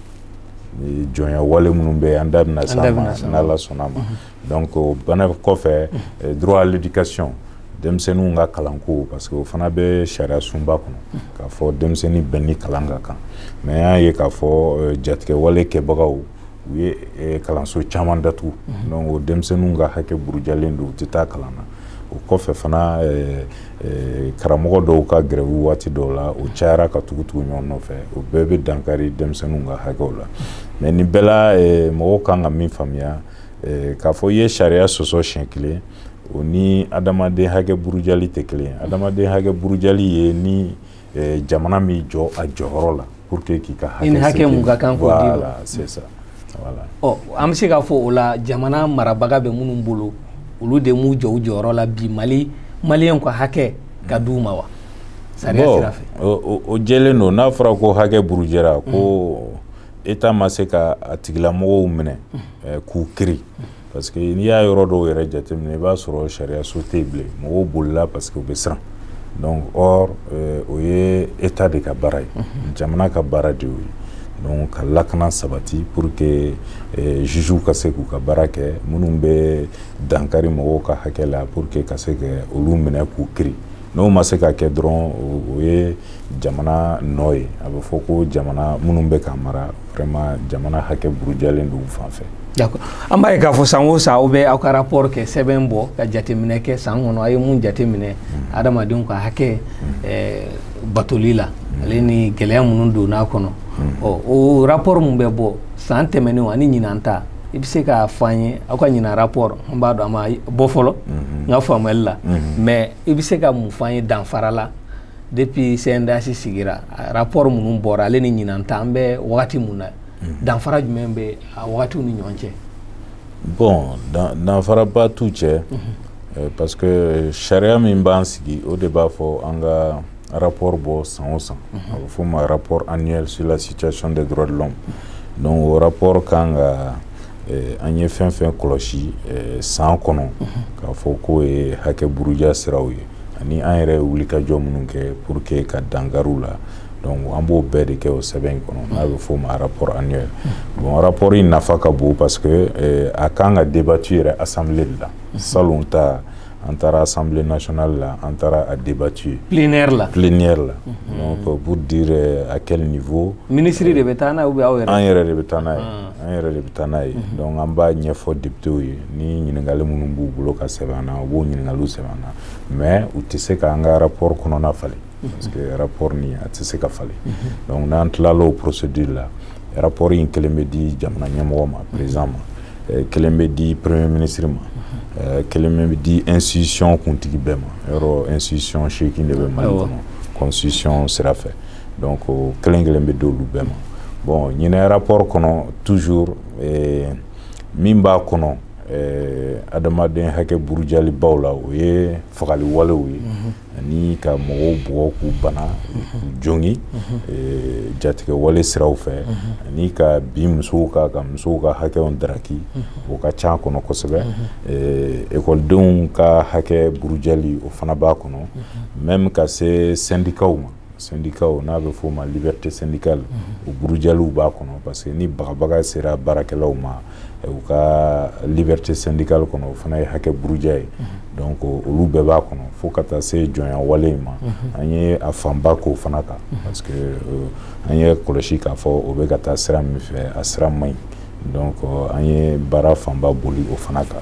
[SPEAKER 2] jɔnya wale minnu bɛ yen an da bɛna s'a ma n'Ala sɔnna ma donc o bana kɔfɛ droit à l'éducation denmisɛnninw ka kalanko parce que o fana bɛ sariya sunba kɔnɔ k'a fɔ denmisɛnnin bɛɛ ni kalan ka kan mais an y'a ye k'a fɔ jatigɛ wale kɛbagaw u ye kalanso caman datugu donc o denmisɛnninw ka hakɛ burujalen don u tɛ taa kalan na o kɔfɛ fana karamɔgɔ dɔw ka grève waati dɔw la o cayara ka tugu ɲɔgɔn nɔfɛ o bɛɛ bɛ dankari denmisɛnninw ka hakɛw la mais nin bɛɛ la mɔgɔw kan ka min faamuya k'a fɔ i ye sariya sɔsɔ siɲɛ kelen o ni adamaden hakɛ burujali tɛ kelen ye adamaden hakɛ burujali ye ni jamana min jɔ a jɔyɔrɔ la pour que k'i ka
[SPEAKER 1] hakɛ mun ka kan k'o di
[SPEAKER 2] voilà c'est ça voilà
[SPEAKER 1] an bɛ se k'a fɔ o la jamana marabaga bɛ minnu bolo olu de m'u jɔ u jɔyɔrɔ la bi maliyɛnw ka hakɛ ka d'u ma wa sariya sira fɛ
[SPEAKER 2] o jɛlen don n'a fɔra ko hakɛ burujɛra ko état ma se ka a tigilamɔgɔw minɛ k'u kiri parce que n'i y'a yɔrɔ dɔw yɛrɛ jateminɛ i b'a sɔrɔ sariya so tɛ yen bilen mɔgɔw bolila parce que u bɛ siran donc or o ye état de ka baara ye jamana ka baara de y'o ye donc ka lakana sabati pour que juges ka se k'u ka baara kɛ minnu bɛ dankari mɔgɔw ka hakɛ la pour que ka se ka olu minɛ k'u kiri n'o ma se ka kɛ dɔrɔn o ye jamana nɔ ye a bɛ fɔ ko jamana minnu bɛ ka mara vraiment jamana hakɛ burujalen don u fan fɛ.
[SPEAKER 1] D'accord an b'a ye k'a fɔ san o san aw bɛ aw ka rapport kɛ sɛbɛn bɔ ka jateminɛ kɛ san kɔnɔ a ye mun jateminɛ adamadenw ka hakɛ batoli la ale ni gɛlɛya minnu donn'a kɔnɔ o rapport mun bɛ bɔ san tɛmɛnenw ani ɲinan ta i bɛ se k'a fɔ an ye aw ka ɲinan rapport an b'a dɔn a ma bɔ fɔlɔ n ka faamuyali la mais i bɛ se ka mun fɔ an ye danfara la depuis CNDH sigira rapport minnu bɔra ale ni ɲinan ta an bɛ wagati mun na danfara jumɛn bɛ a wagatiw ni ɲɔgɔn cɛ.
[SPEAKER 2] Bon danfara ba t'u cɛ parce que sariya min b'an sigi o de b'a fɔ an ka rapport bɔ san o san a bɛ fɔ o ma rapport annuel sur la situation des droits de l'homme donc o rapport kan ka an ye fɛn fɛn kɔlɔsi san kɔnɔ k'a fɔ k'o ye hakɛ buruja siraw ye ani an yɛrɛ ye wulikajɔ minnu kɛ pour que ka dankariw la donc an b'o bɛɛ de kɛ o sɛbɛn in kɔnɔ n'a bɛ fɔ o ma rapport annuel bon rapport in nafa ka bon parce que a kan ka débattu yɛrɛ assemblée de la salon ta an taara assemblée nationale la an taara a débattu
[SPEAKER 1] plénière la
[SPEAKER 2] donc pour dire à quel niveau
[SPEAKER 1] ministre de bɛ taa n'a ye ou bien aw yɛrɛ
[SPEAKER 2] an yɛrɛ de bɛ taa n'a ye an yɛrɛ de bɛ taa n'a ye donc an b'a ɲɛfɔ députéw ye ni ɲininkali minnu b'u bolo ka sɛbɛn na u b'o ɲininkaliw sɛbɛn na mais u tɛ se k'an ka rapport kɔnɔna falen parce que rapport nin a tɛ se ka falen donc n'an tilala o procédure la rapport in kelen bɛ di jamana ɲɛmɔgɔ ma président ma kelen bɛ di premier ministre ma kelen bɛ di institution kuntigi bɛɛ ma yɔrɔ institution seegin de bɛ Mali kɔnɔ constitution sera fait donc kelen kelen bɛ d'olu bɛɛ ma bon ɲinɛ rapport kɔnɔ toujours min b'a kɔnɔ adamaden hakɛ burujalibaw la o ye fagali walew ye ani ka mɔgɔw bugɔ k'u bana k'u jongi jatigɛ wale siraw fɛ ani ka bin musow ka musow ka hakɛw daraki o ka ca kɔnɔ kosɛbɛ ekɔlidenw ka hakɛ burujali o fana b'a kɔnɔ même ka se syndicats ma syndicat n'a bɛ f'o ma liberté syndicale o burujaliw b'a kɔnɔ parce que ni bagabaga sera baarakɛlaw ma u ka liberté syndicale kɔnɔ o fana ye hakɛ buruja ye donc olu bɛɛ b'a kɔnɔ fo ka taa se jɔnya wale ma an ye a fanba k'o fana kan parce que an ye kɔlɔsi k'a fɔ o bɛ ka taa sira min fɛ a sira man ɲi donc an ye baara fanba boli o fana kan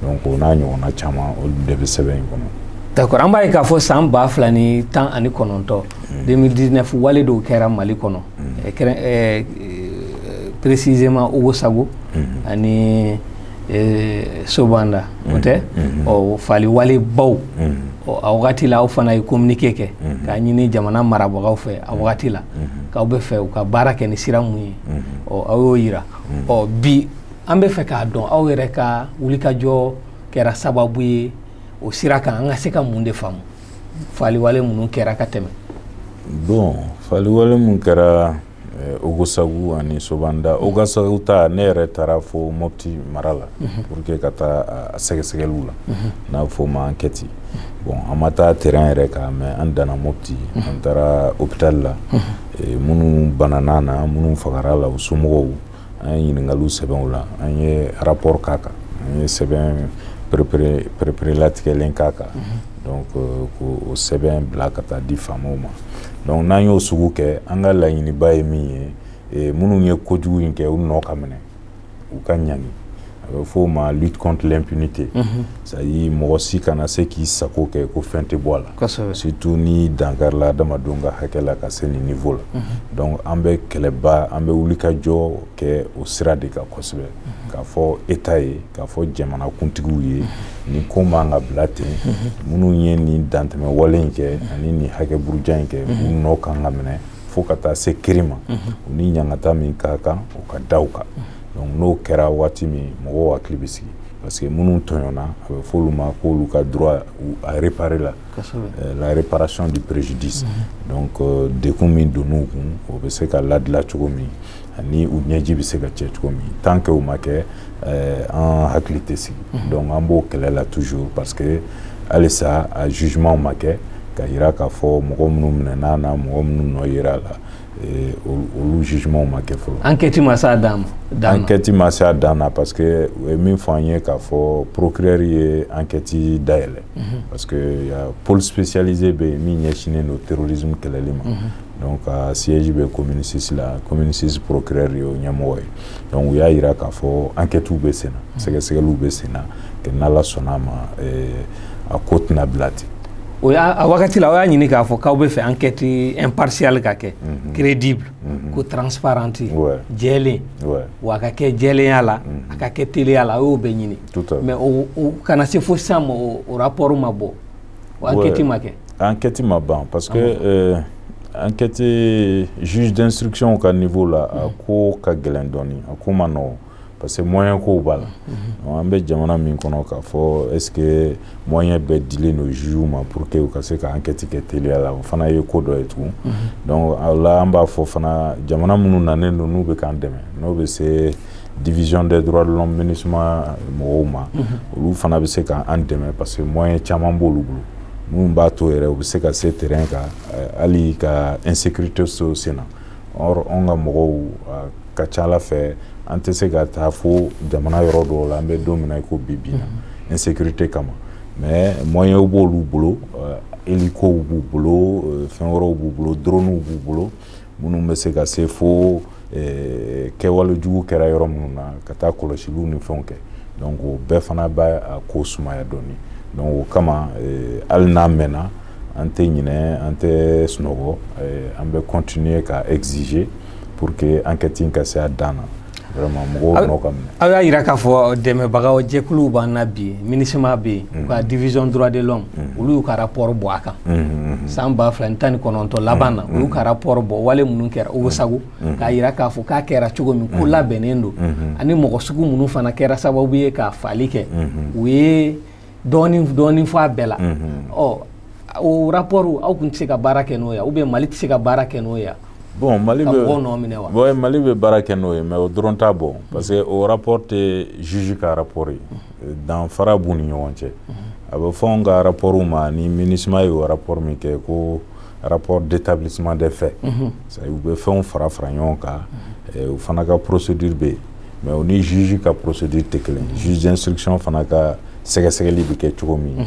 [SPEAKER 2] donc o n'a ɲɔgɔnna caman olu de bɛ sɛbɛn in kɔnɔ.
[SPEAKER 1] D'accord, an b'a ye k'a fɔ san 2019 2019 wale dɔw kɛra Mali kɔnɔ précisément Ogosago ani Sobanda o tɛ fali wale baw a wagati la aw fana ye communiqué kɛ k'a ɲini jamana marabagaw fɛ a wagati la k'aw bɛ fɛ u ka baara kɛ ni sira mun ye aw y'o yira bi an bɛ fɛ k'a dɔn aw yɛrɛ ka wulikajɔ kɛra sababu ye o sira kan an ka se ka mun de faamu fali wale minnu kɛra ka tɛmɛ.
[SPEAKER 2] Bon fali wale mun kɛra Ogosagu ani Sobanda Ogosagu ta ne yɛrɛ taara fo Mopti mara la pour que ka taa a sɛgɛsɛgɛliw la n'a fɔ ma enquête bon an ma taa terrain yɛrɛ kan mais an danna Mopti an taara hôpital la minnu banana na minnu fagara la u somɔgɔw an ye ɲininkaliw sɛbɛn o la an ye rapport k'a kan an ye sɛbɛn latigɛlen k'a kan donc k'o sɛbɛn bila ka taa di faamaw ma donc n'an y'o sugu kɛ an ka laɲiniba ye min ye minnu ye kojugu in kɛ u nɔ ka minɛ u ka ɲangi a bɛ f'o ma lutte contre l'impunité c'est à dire mɔgɔ si kana se k'i sago kɛ ko fɛn tɛ bɔ a la surtout ni dankarila adamadenw ka hakɛ la ka se nin niveau la donc an bɛ kɛlɛba an bɛ wulikajɔ kɛ o sira de kan kosɛbɛ k'a fɔ état ye k'a fɔ jamanakuntigiw ye nin ko man ka bila ten minnu ye nin dantɛmɛ wale in kɛ ani nin hakɛ buruja in kɛ u nɔ kan ka minɛ fo ka taa se kiri ma u ni ɲangata min ka kan o ka da u kan donc n'o kɛra waati min mɔgɔw hakili bɛ sigi parce que minnu tɔɲɔna a bɛ f'olu ma k'olu ka droit à réparer la réparation du préjudice donc dekun min donn'u kun o bɛ se ka ladila cogo min ani u ɲɛji bɛ se ka cɛ cogo min tant que o ma kɛ an hakili tɛ sigi donc an b'o kɛlɛ la toujours parce que halisa a jugement ma kɛ ka yira k'a fɔ mɔgɔ minnu minɛna na mɔgɔ minnu nɔ yera la olu jugement ma kɛ fɔlɔ.
[SPEAKER 1] Enquête ma se a dan ma.
[SPEAKER 2] Enquête ma se a dan na parce que u ye min fɔ an ye k'a fɔ procureur ye enquête dayɛlɛ parce que ya pôle spécialisé bɛ yen min ɲɛsinnen don terrorisme kɛlɛli ma donc a siège bɛ commune 6 la commune 6 procureur ye o ɲɛmɔgɔ ye donc u y'a yira k'a fɔ enquêtew bɛ sen na sɛgɛsɛgɛliw bɛ sen na que n'Ala sɔnna a ma a ko tɛna bila ten.
[SPEAKER 1] A wagati la aw y'a ɲini k'a fɔ k'aw bɛ fɛ enquête impartiale ka kɛ crédible ko transparente jɛlen wa a ka kɛ jɛlenya la a ka kɛ teliya la a y'o bɛɛ ɲini mais o kana se fo sisan ma o rapport ma bɔ o enquête ma kɛ.
[SPEAKER 2] Enquête ma ban parce que enquête juge d'instruction ka niveau la a ko ka gɛlɛn dɔɔni a ko ma nɔgɔn parce que moyen kow b'a la an bɛ jamana min kɔnɔ k'a fɔ est ce que moyen bɛɛ dilen don jugew ma pour que u ka se ka enquête kɛ teliya la o fana ye ko dɔ ye tugun donc o la an b'a fɔ fana jamana minnu nanen don n'u bɛ k'an dɛmɛ n'o bɛ se division des droits de l'homme MINUSMA mɔgɔw ma olu fana bɛ se k'an dɛmɛ parce que moyen caman b'olu bolo minnu b'a to yɛrɛ u bɛ se ka se terrain kan hali ka insécurité so sen na or an ka mɔgɔw ka ca Ala fɛ an tɛ se ka taa fo jamana yɔrɔ dɔw la an bɛ don min na i ko bi na insécurité kama mais moyens b'olu bolo hélicow b'u bolo fɛn wɛrɛw b'u bolo dronew b'u bolo minnu bɛ se ka se fo kɛwale jugu kɛra yɔrɔ minnu na ka taa kɔlɔsiliw ni fɛnw kɛ donc o bɛɛ fana b'a ko sumaya dɔɔni donc o kama hali n'a mɛnna an tɛ ɲinɛ an tɛ sunɔgɔ an bɛ continuer ka exiger pour que enquête in ka se a dan na vraiment mɔgɔw nɔ ka minɛ.
[SPEAKER 1] Aw y'a yira k'a fɔ dɛmɛbagaw jɛkuluw b'an na bi MINUSMA bɛ yen u ka division droit de l'homme olu y'u ka rapport bɔ a kan san 2019 laban na u y'u ka rapport bɔ wale minnu kɛra o sago k'a yira k'a fɔ k'a kɛra cogo min ko labɛnnen don ani mɔgɔ sugu minnu fana kɛra sababu ye ka fali kɛ u ye dɔɔnin fɔ a bɛɛ la o rapport aw kun tɛ se ka baara kɛ n'o ye ou bien Mali tɛ se ka baara kɛ n'o ye.
[SPEAKER 2] Bon, Mali bɛ baara kɛ n'o ye mais o dɔrɔn t'a bɔ parce que o rapport tɛ juge ka rapport ye danfara b'u ni ɲɔgɔn cɛ a bɛ fɔ anw ka rapport ma ni MINUSMA ye o rapport min kɛ ko rapport d'établissement des faits u bɛ fɛnw fara ɲɔgɔn kan u fana ka procédure bɛ yen mais o ni juge ka procédure tɛ kelen juge d'instruction fana ka sɛgɛsɛgɛli bɛ kɛ cogo min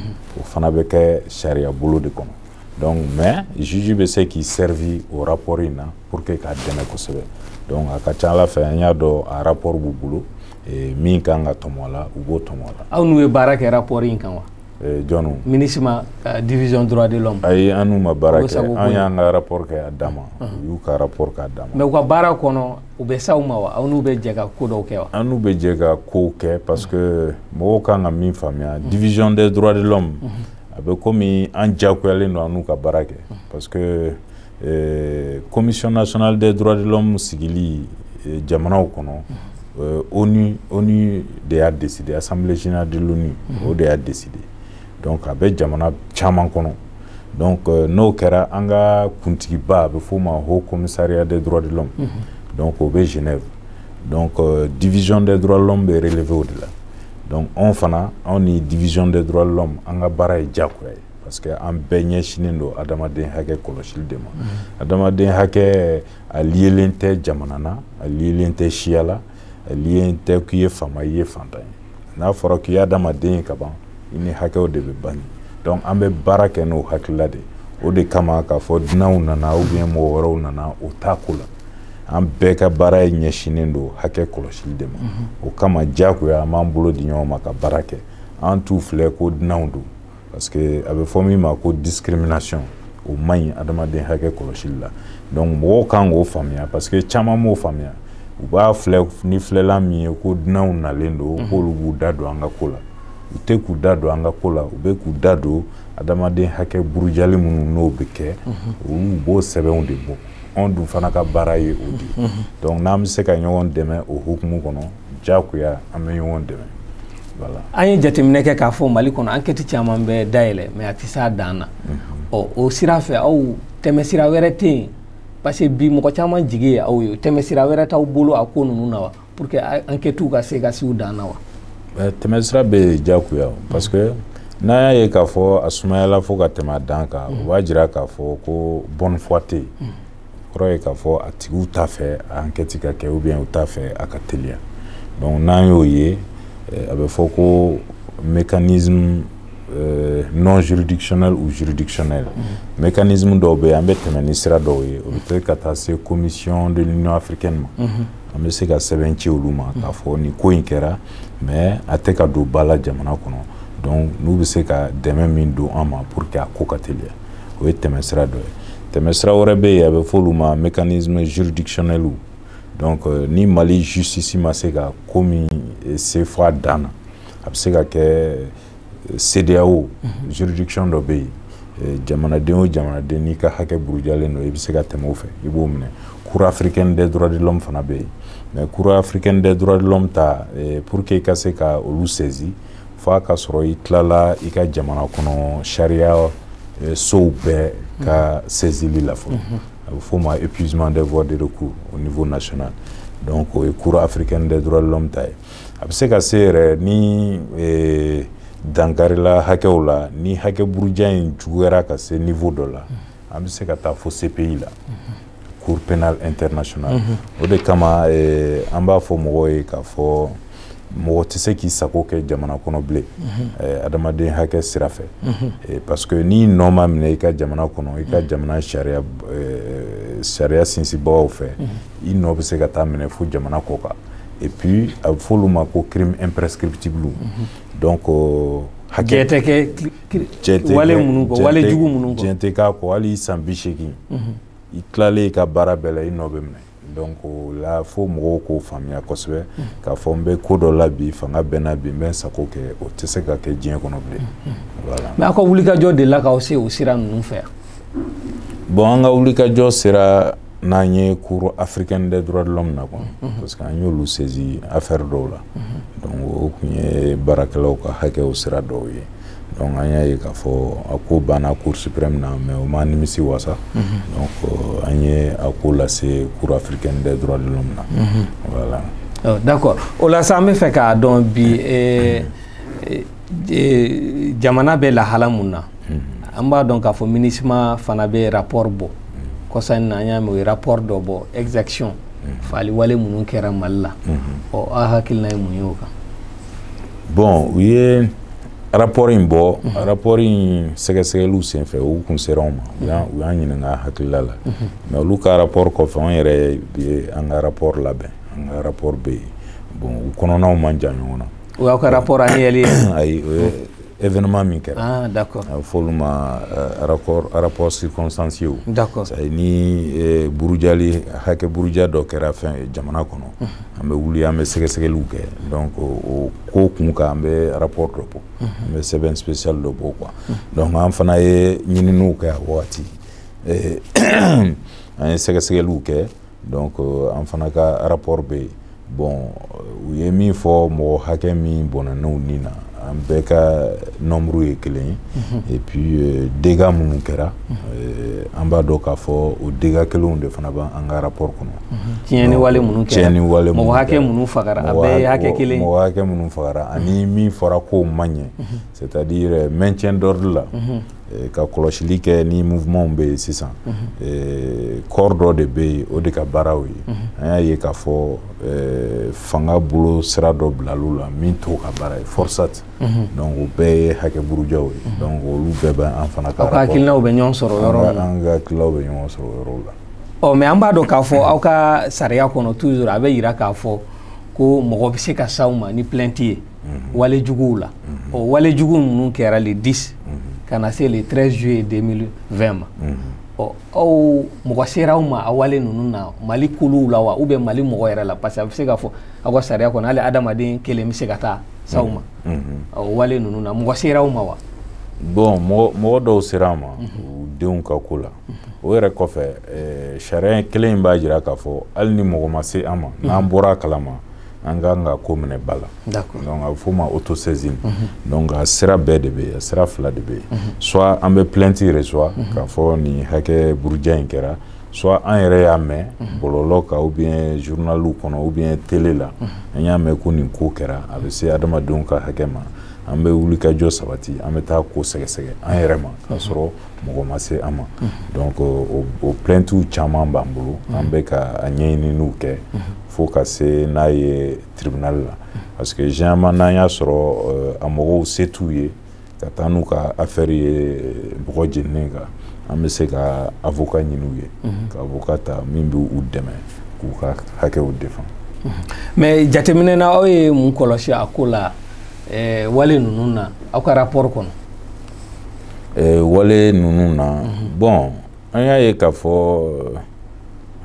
[SPEAKER 2] o fana bɛ kɛ sariya bolo de kɔnɔ. Donc, mais juge bɛ se k'i servi o rapport in na pour que k'a dɛmɛ kosɛbɛ donc a ka ca Ala fɛ an y'a dɔn a rapport b'u bolo min kan ka tɔmɔ a la u b'o tɔmɔ a la. Aw n'u ye baara kɛ rapport in kan wa? Jɔnw? MINUSMA division droit de l'homme. Ayi an n'u ma baara kɛ an y'an ka rapport kɛ a dan ma u y'u ka rapport k'a dan ma. Mais u ka baara kɔnɔ u bɛ s'aw ma wa aw n'u bɛ jɛ ka ko dɔw kɛ wa? An n'u bɛ jɛ ka kow kɛ parce que mɔgɔw kan ka min faamuya division des droits de l'homme a bɛ komi an diyagoyalen don an n'u ka baara kɛ parce que commission nationale des droits de l'homme sigili jamanaw kɔnɔ ONU de y'a décidé assemblée générale de l'ONU o de y'a décidé donc a bɛ jamana caman kɔnɔ donc n'o kɛra an ka kuntigiba a bɛ f'o ma haut commissariat des droits de l'homme donc o bɛ Genève donc division des droits de l'homme bɛ relevé o de la. Donc on fana anw ni division des droits de l'homme an ka baara ye diyagoya ye parce que an bɛɛ ɲɛsinnen don adamaden hakɛ kɔlɔsili de ma adamaden hakɛ a liyelen tɛ jamana na a liyelen tɛ siya la a liyelen tɛ k'i ye faama i ye fantan ye n'a fɔra k'i ye adamaden ye ka ban i ni hakɛw de bɛ bani donc an bɛ baara kɛ n'o hakilila de o de kama k'a fɔ dunanw nana ou bien mɔgɔ wɛrɛw nana o t'a ko la an bɛɛ ka baara ye ɲɛsinnen don hakɛ kɔlɔsili de ma o kama diyagoya an b'an bolo di ɲɔgɔn ma ka baara kɛ an t'u filɛ ko dunanw don parce que a bɛ fɔ min ma ko discrimination o man ɲi adamaden hakɛ kɔlɔsili la donc mɔgɔw kan k'o faamuya parce que caman m'o faamuya u b'a filɛ ni filɛla min ye ko dunanw nalen don k'olu b'u da don an ka ko la u tɛ k'u da don an ka ko la u bɛ k'u da don adamaden hakɛ burujali minnu n'o bɛ kɛ olu b'o sɛbɛnw de bɔ anw dun fana ka baara ye o de donc n'an bɛ se ka ɲɔgɔn dɛmɛ o hukumu kɔnɔ diyagoya an bɛ ɲɔgɔn dɛmɛ voilà. An ye jateminɛ kɛ k'a fɔ Mali kɔnɔ enquête caman bɛ dayɛlɛ mais a tɛ s'a dan na o sira fɛ aw tɛmɛ sira wɛrɛ tɛ yen parce que bi mɔgɔ caman jigi ye aw ye tɛmɛ sira wɛrɛ t'aw bolo a ko ninnu na wa pour que enquêtew ka se ka s'u dan na wa? Tɛmɛ sira bɛ diyagoya parce que n'a y'a ye k'a fɔ a sumayala fo ka tɛmɛ a dan kan o b'a jira k'a fɔ ko bonne foi tɛ yen kɔrɔ ye k'a fɔ a tigiw t'a fɛ a enquête ka kɛ ou bien u t'a fɛ a ka teliya donc n'an y'o ye a bɛ fɔ ko mécanisme non juridictionnel ou juridictionnel mécanisme dɔw bɛ yen an bɛ tɛmɛ ni sira dɔw ye o bɛ kɛ ka taa se commission de l'union africaine ma an bɛ se ka sɛbɛn ci olu ma k'a fɔ nin ko in kɛra mais a tɛ ka don ba la jamana kɔnɔ donc n'u bɛ se ka dɛmɛ min don an ma pour que a ko ka teliya o ye tɛmɛ sira dɔ ye. Tɛmɛ sira wɛrɛ bɛ yen a bɛ fɔ olu ma mécanisme juridictionnel donc ni Mali justice ma se ka ko min se fɔ a dan na a bɛ se ka kɛ CEDEAO juridiction dɔ bɛ yen jamanaden o jamanaden n'i ka hakɛ burujalen don i bɛ se ka tɛmɛ o fɛ i b'o minɛ cour africaine des droits de l'homme fana bɛ yen mais cour africaine des droits de l'homme ta pour que i ka se ka olu saisi fo a ka sɔrɔ i tilala i ka jamana kɔnɔ sariya sow bɛɛ ka saisili la fɔlɔ a bɛ f'o ma épuisement des voies de recours au niveau national donc o ye cour africaine des droits de l'homme ta ye a bɛ se ka se yɛrɛ ni dankarila hakɛw la ni hakɛ buruja in juguyara ka se niveau dɔ la an bɛ se ka taa fo CPI la cour pénale internationale o de kama an b'a fɔ mɔgɔw ye k'a fɔ mɔgɔ tɛ se k'i sago kɛ jamana kɔnɔ bilen adamaden hakɛ sira fɛ parce que ni nɔ ma minɛ i ka jamana kɔnɔ i ka jamana sariya sinsinbagaw fɛ i nɔ bɛ se ka taa minɛ fo jamana kɔ kan et puis a bɛ fɔ olu ma ko crime imprescriptible donc hakɛ tɛ kɛ wale minnu kɔ wale jugu minnu kɔ diɲɛ tɛ k'a kɔ hali san 80 i tilalen i ka baara bɛɛ la i nɔ bɛ minɛ donc la fo mɔgɔw k'o faamuya kosɛbɛ k'a fɔ n bɛ ko dɔ la bi fanga bɛnna bi n bɛ n sago kɛ o tɛ se ka kɛ diɲɛ kɔnɔ bilen voilà.
[SPEAKER 1] mais aw ka wulikajɔ de la k'aw se o sira ninnu fɛ
[SPEAKER 2] bon an ka wulikajɔ sera n'an ye cour africaine des droits de l'homme na quoi parce que an y'olu saisi affaire dɔw la donc o tun ye baarakɛlaw ka hakɛw sira dɔw ye donc an y'a ye k'a fɔ a ko banna cour suprême na mais o ma nimisi wasa donc an ye a ko lase cour africaine des droits de l'homme na voilà.
[SPEAKER 1] D'accord o la sa an bɛ fɛ k'a dɔn bi jamana bɛ lahala mun na an b'a dɔn k'a fɔ MINUSMA fana bɛ rapport bɔ kɔsa in na an y'a mɛn o ye rapport dɔ bɔ exaction fali wale minnu kɛra Mali la ɔ aw hakilina ye mun ye o kan.
[SPEAKER 2] bon u ye rapport in bɔ rapport in sɛgɛsɛgɛliw senfɛ u kun sera anw ma u y'an ɲininka hakilila la mais olu ka rapport kɔfɛ anw yɛrɛ ye an ka rapport labɛn an ka rapport bɛ yen bon u kɔnɔnaw man jan ɲɔgɔn na. o y'aw ka rapport annuel ye. ayi o ye événement min kɛra.
[SPEAKER 1] Ah d'accord.
[SPEAKER 2] A fɔlu ma rapport circonstancié.
[SPEAKER 1] D'accord.
[SPEAKER 2] Ni burujali hakɛ buruja dɔ kɛra fɛn jamana kɔnɔ an bɛ wuli an bɛ sɛgɛsɛgɛliw kɛ donc o ko kun kan an bɛ rapport dɔ bɔ an bɛ sɛbɛn spécial dɔ bɔ quoi donc an fana ye ɲininiw kɛ a wagati an ye sɛgɛsɛgɛliw kɛ donc an fana ka rapport bɛ yen bon u ye min fɔ mɔgɔ hakɛ min bɔnɛnɛw nin na an bɛɛ ka nombre ye kelen ye et puis dégâts minnu kɛra an b'a dɔn k'a fɔ o dégâts kelenw de fana b'an ka rapport kɔnɔ
[SPEAKER 1] tiɲɛni wale minnu kɛra
[SPEAKER 2] tiɲɛni wale minnu
[SPEAKER 1] mɔgɔ hakɛ minnu fagara a bɛɛ ye hakɛ kelen
[SPEAKER 2] mɔgɔ hakɛ minnu fagara ani min fɔra k'o man ɲɛ c'est-à-dire maintien d'ordre la ka kɔlɔsili kɛ ni mouvement bɛ yen sisan corps dɔ de bɛ yen o de ka baaraw ye an y'a ye k'a fɔ fanga bolo sira dɔ bilal'u la min t'o ka baara ye forçat donc o bɛɛ ye hakɛ burujaw ye donc olu bɛɛ bɛ an fana ka rapport
[SPEAKER 1] aw ka hakilinaw bɛ ɲɔgɔn sɔrɔ yɔrɔ min
[SPEAKER 2] an ka hakilinaw bɛ ɲɔgɔn sɔrɔ yɔrɔw la.
[SPEAKER 1] ɔ mais an b'a dɔn k'a fɔ aw ka sariya kɔnɔ toujours a bɛ yira k'a fɔ ko mɔgɔ bɛ se ka s'aw ma ni plainte ye wale juguw la ɔ wale jugu minnu kɛra le 10 ka na se le 13 juillet 2020 ma ɔ aw mɔgɔ sera aw ma a wale ninnu na Mali kuluw la wa ou bien Mali mɔgɔ yɛrɛ la parce que a bɛ se k'a fɔ aw ka sariya kɔnɔ hali adamaden kelen bɛ se ka taa s'aw ma ɔ wale ninnu na mɔgɔ sera aw ma wa.
[SPEAKER 2] bon mɔgɔ dɔw sera an ma u denw ka ko la o yɛrɛ kɔfɛ sariya kelen in b'a jira k'a fɔ hali ni mɔgɔ ma se an ma n'an bɔra a kalama an kan ka ko minɛ ba la donc a bɛ f'o ma autosaisine donc a sira bɛɛ de bɛ yen a sira fila de bɛ yen soit an bɛ plainte reçoit k'a fɔ nin hakɛ buruja in kɛra soit an yɛrɛ y'a mɛn bɔlɔlɔ kan ou bien journaliw kɔnɔ ou bien télé la an y'a mɛn ko nin ko kɛra a bɛ se adamadenw ka hakɛ ma an bɛ wulikajɔ sabati an bɛ taa ko sɛgɛsɛgɛ an yɛrɛ ma k'a sɔrɔ mɔgɔ ma se an ma donc o plaintew caman b'an bolo an bɛ ka a ɲɛɲininiw kɛ fo ka se n'a ye tribunal la parce que généralement n'an y'a sɔrɔ a mɔgɔw se t'u ye ka taa n'u ka affaire ye bɔgɔ jeninen kan an bɛ se ka avocat ɲini u ye ka avocat ta min bɛ u dɛmɛ k'u ka hakɛw défend.
[SPEAKER 1] mais jateminɛ na aw ye mun kɔlɔsi a ko la wale ninnu na aw ka rapport kɔnɔ.
[SPEAKER 2] wale ninnu na bon an y'a ye k'a fɔ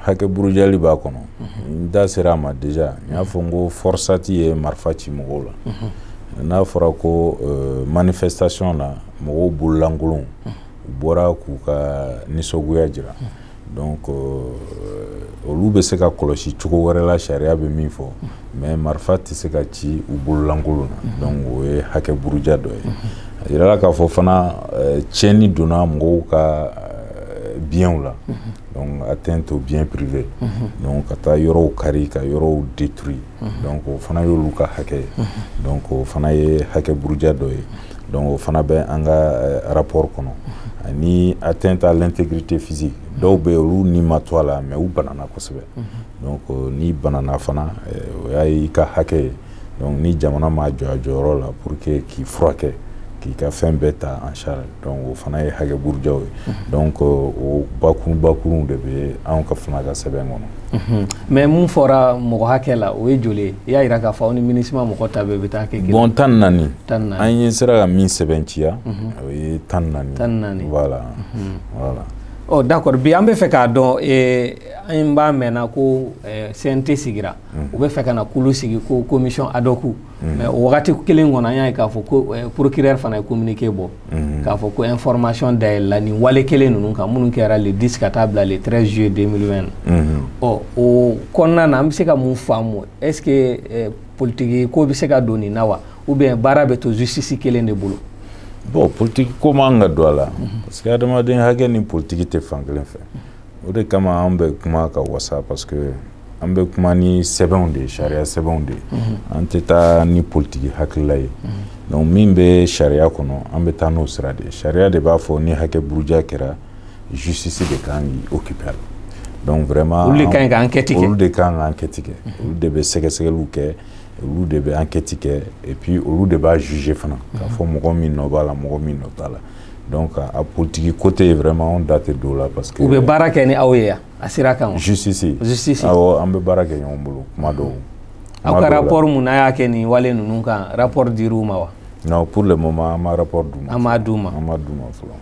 [SPEAKER 2] hakɛ burujali b'a kɔnɔ n da sera a ma déjà n y'a fɔ n ko forçat ye marifa ci mɔgɔw la n'a fɔra ko manifestation na mɔgɔw bololankolonw u bɔra k'u ka nisɔngoya jira donc olu bɛ se ka kɔlɔsi cogo wɛrɛ la sariya bɛ min fɔ mais marifa tɛ se ka ci u bololankolon na donc o ye hakɛ buruja dɔ ye a yirala k'a fɔ fana tiɲɛni donna mɔgɔw ka biens la donc atteinte au bien privé donc ka taa yɔrɔw kari ka yɔrɔw détruire donc o fana y'olu ka hakɛ ye donc o fana ye hakɛ buruja dɔ ye donc o fana bɛ an ka rapport kɔnɔ ani atteinte à l'intégrité physique dɔw bɛ olu ni ma to a la mais u banana kosɛbɛ donc ni banana fana o y'a ye i ka hakɛ ye donc ni jamana ma jɔ a jɔyɔrɔ la pour que k'i furakɛ k'i ka fɛn bɛɛ ta en charge donc o fana ye hakɛ burujaw ye donc o bakurun de bɛ anw ka fana ka sɛbɛn kɔnɔ.
[SPEAKER 1] mais mun fɔra mɔgɔ hakɛ la o ye joli ye i y'a jira k'a fɔ aw ni MINUSMA mɔgɔ ta bɛɛ bɛ taa kɛ kelen.
[SPEAKER 2] bon 14 an ye sera ka min sɛbɛnciya o ye 14
[SPEAKER 1] 14
[SPEAKER 2] voilà voilà.
[SPEAKER 1] Oh, d'accord. Bi an bɛ fɛ k'a dɔn an b'a mɛnna ko CNT sigira u bɛ fɛ ka na kulu sigi ko commission ad hoc mais o wagati kelen kɔnɔ an y'a ye k'a fɔ ko procureur fana ye communiqué bɔ k'a fɔ ko information dayɛlɛla nin wale kelen ninnu kan minnu kɛra le 10 ka taa bila le 13 juillet 2020 ɔ o kɔnɔna na an bɛ se ka mun faamu est-ce que politique ko bɛ se ka don nin na wa ou bien baara bɛ to justice kelen de bolo.
[SPEAKER 2] Bon, politique ko man ka don a la parce que adamaden hakɛ ni politique tɛ fan kelen fɛ o de kama an bɛ kuma ka wasa parce que an bɛ kuma ni sɛbɛnw de ye sariya sɛbɛnw de ye an tɛ taa ni politique hakilila ye donc min bɛ sariya kɔnɔ an bɛ taa n'o sira de ye sariya de b'a fɔ ni hakɛ buruja kɛra justice de kan k'i occuper a la donc vraiment
[SPEAKER 1] olu de kan ka enquête kɛ
[SPEAKER 2] olu de kan ka enquête kɛ olu de bɛ sɛgɛsɛgɛliw kɛ olu de bɛ enquête kɛ et puis olu de b'a juger fana k'a fɔ mɔgɔ min nɔ b'a la mɔgɔ min nɔ t'a la donc a politique côté vraiment on date do la parce que
[SPEAKER 1] u bɛ baara kɛ ni aw ye yan a sira kan
[SPEAKER 2] justice awɔ an bɛ baara kɛ ɲɔgɔn bolo kuma dɔw
[SPEAKER 1] aw ka rapport mun n'a y'a kɛ nin wale ninnu kan rapport dir'u ma wa
[SPEAKER 2] non pour le moment an ma rapport d'u ma
[SPEAKER 1] an m'a d'u ma
[SPEAKER 2] fɔlɔ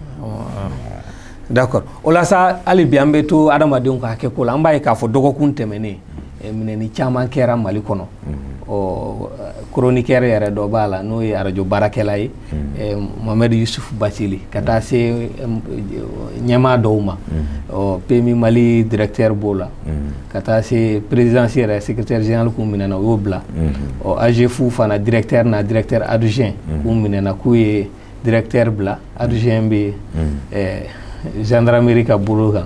[SPEAKER 1] d'accord o la sa hali bi an bɛ to adamadenw ka hakɛ ko la an b'a ye k'a fɔ dɔgɔkun tɛmɛnen minɛni caman kɛra Mali kɔnɔ chroniqueur yɛrɛ dɔ b'a la n'o ye radio baarakɛla ye Mohamed Yusuf Bathily ka taa se ɲɛmaa dɔw ma PMI Mali directeur b'o la ka taa se présidence yɛrɛ secrétaire général k'u minɛna o y'o bila AGFU fana directeur n'a directeur adjoint k'u minɛna k'u ye directeur bila adjoint bɛ gendarmerie ka bolo kan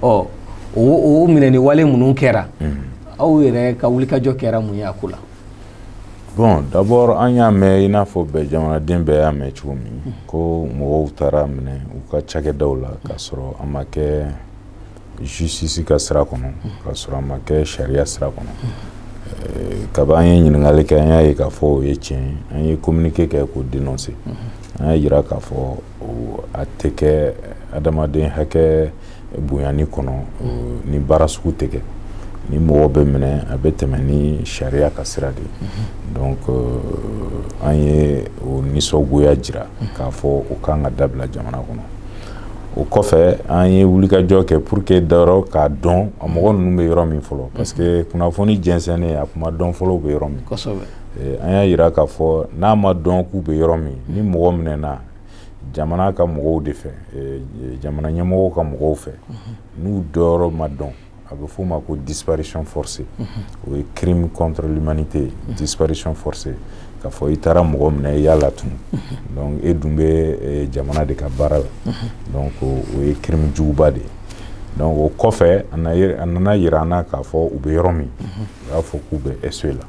[SPEAKER 1] o minɛni wale minnu kɛra aw yɛrɛ ka wulikajɔ kɛra mun ye a ko la.
[SPEAKER 2] Bon, d'abord an y'a mɛn i n'a fɔ bɛɛ jamanaden bɛɛ y'a mɛn cogo min ko mɔgɔw taara minɛ u ka cakɛdaw la k'a sɔrɔ a ma kɛ justice ka sira kɔnɔ k'a sɔrɔ a ma kɛ sariya sira kɔnɔ kaba an ye ɲininkali kɛ an y'a ye k'a fɔ o ye tiɲɛ an ye communiqué kɛ k'o dénoncer an y'a yira k'a fɔ a tɛ kɛ adamaden hakɛ bonyani kɔnɔ ni baara sugu tɛ kɛ ni mɔgɔ bɛ minɛ a bɛ tɛmɛ ni sariya ka sira de donc an ye o nisɔngoya jira k'a fɔ o kan ka dabila jamana kɔnɔ o kɔfɛ an ye wulikajɔ kɛ pour que dayɔrɔ k'a dɔn a mɔgɔ ninnu bɛ yɔrɔ min fɔlɔ parce que kunnafoni jɛnsɛnnen a kuma dɔn fɔlɔ bɛ yɔrɔ min an y'a yira k'a fɔ n'a ma dɔn k'u bɛ yɔrɔ min ni mɔgɔ minɛna jamana ka mɔgɔw de fɛ jamana ɲɛmɔgɔw ka mɔgɔw fɛ n'u dɔyɔrɔ ma dɔn a bɛ f'o ma ko disparition forcée o ye crime contre l'humanité disparition forcée k'a fɔ i taara mɔgɔ minɛ i y'a latunu donc e dun bɛ jamana de ka baara la donc o ye crime juguba de ye donc o kɔfɛ a nana yira an na k'a fɔ u bɛ yɔrɔ min u y'a fɔ k'u bɛ SE la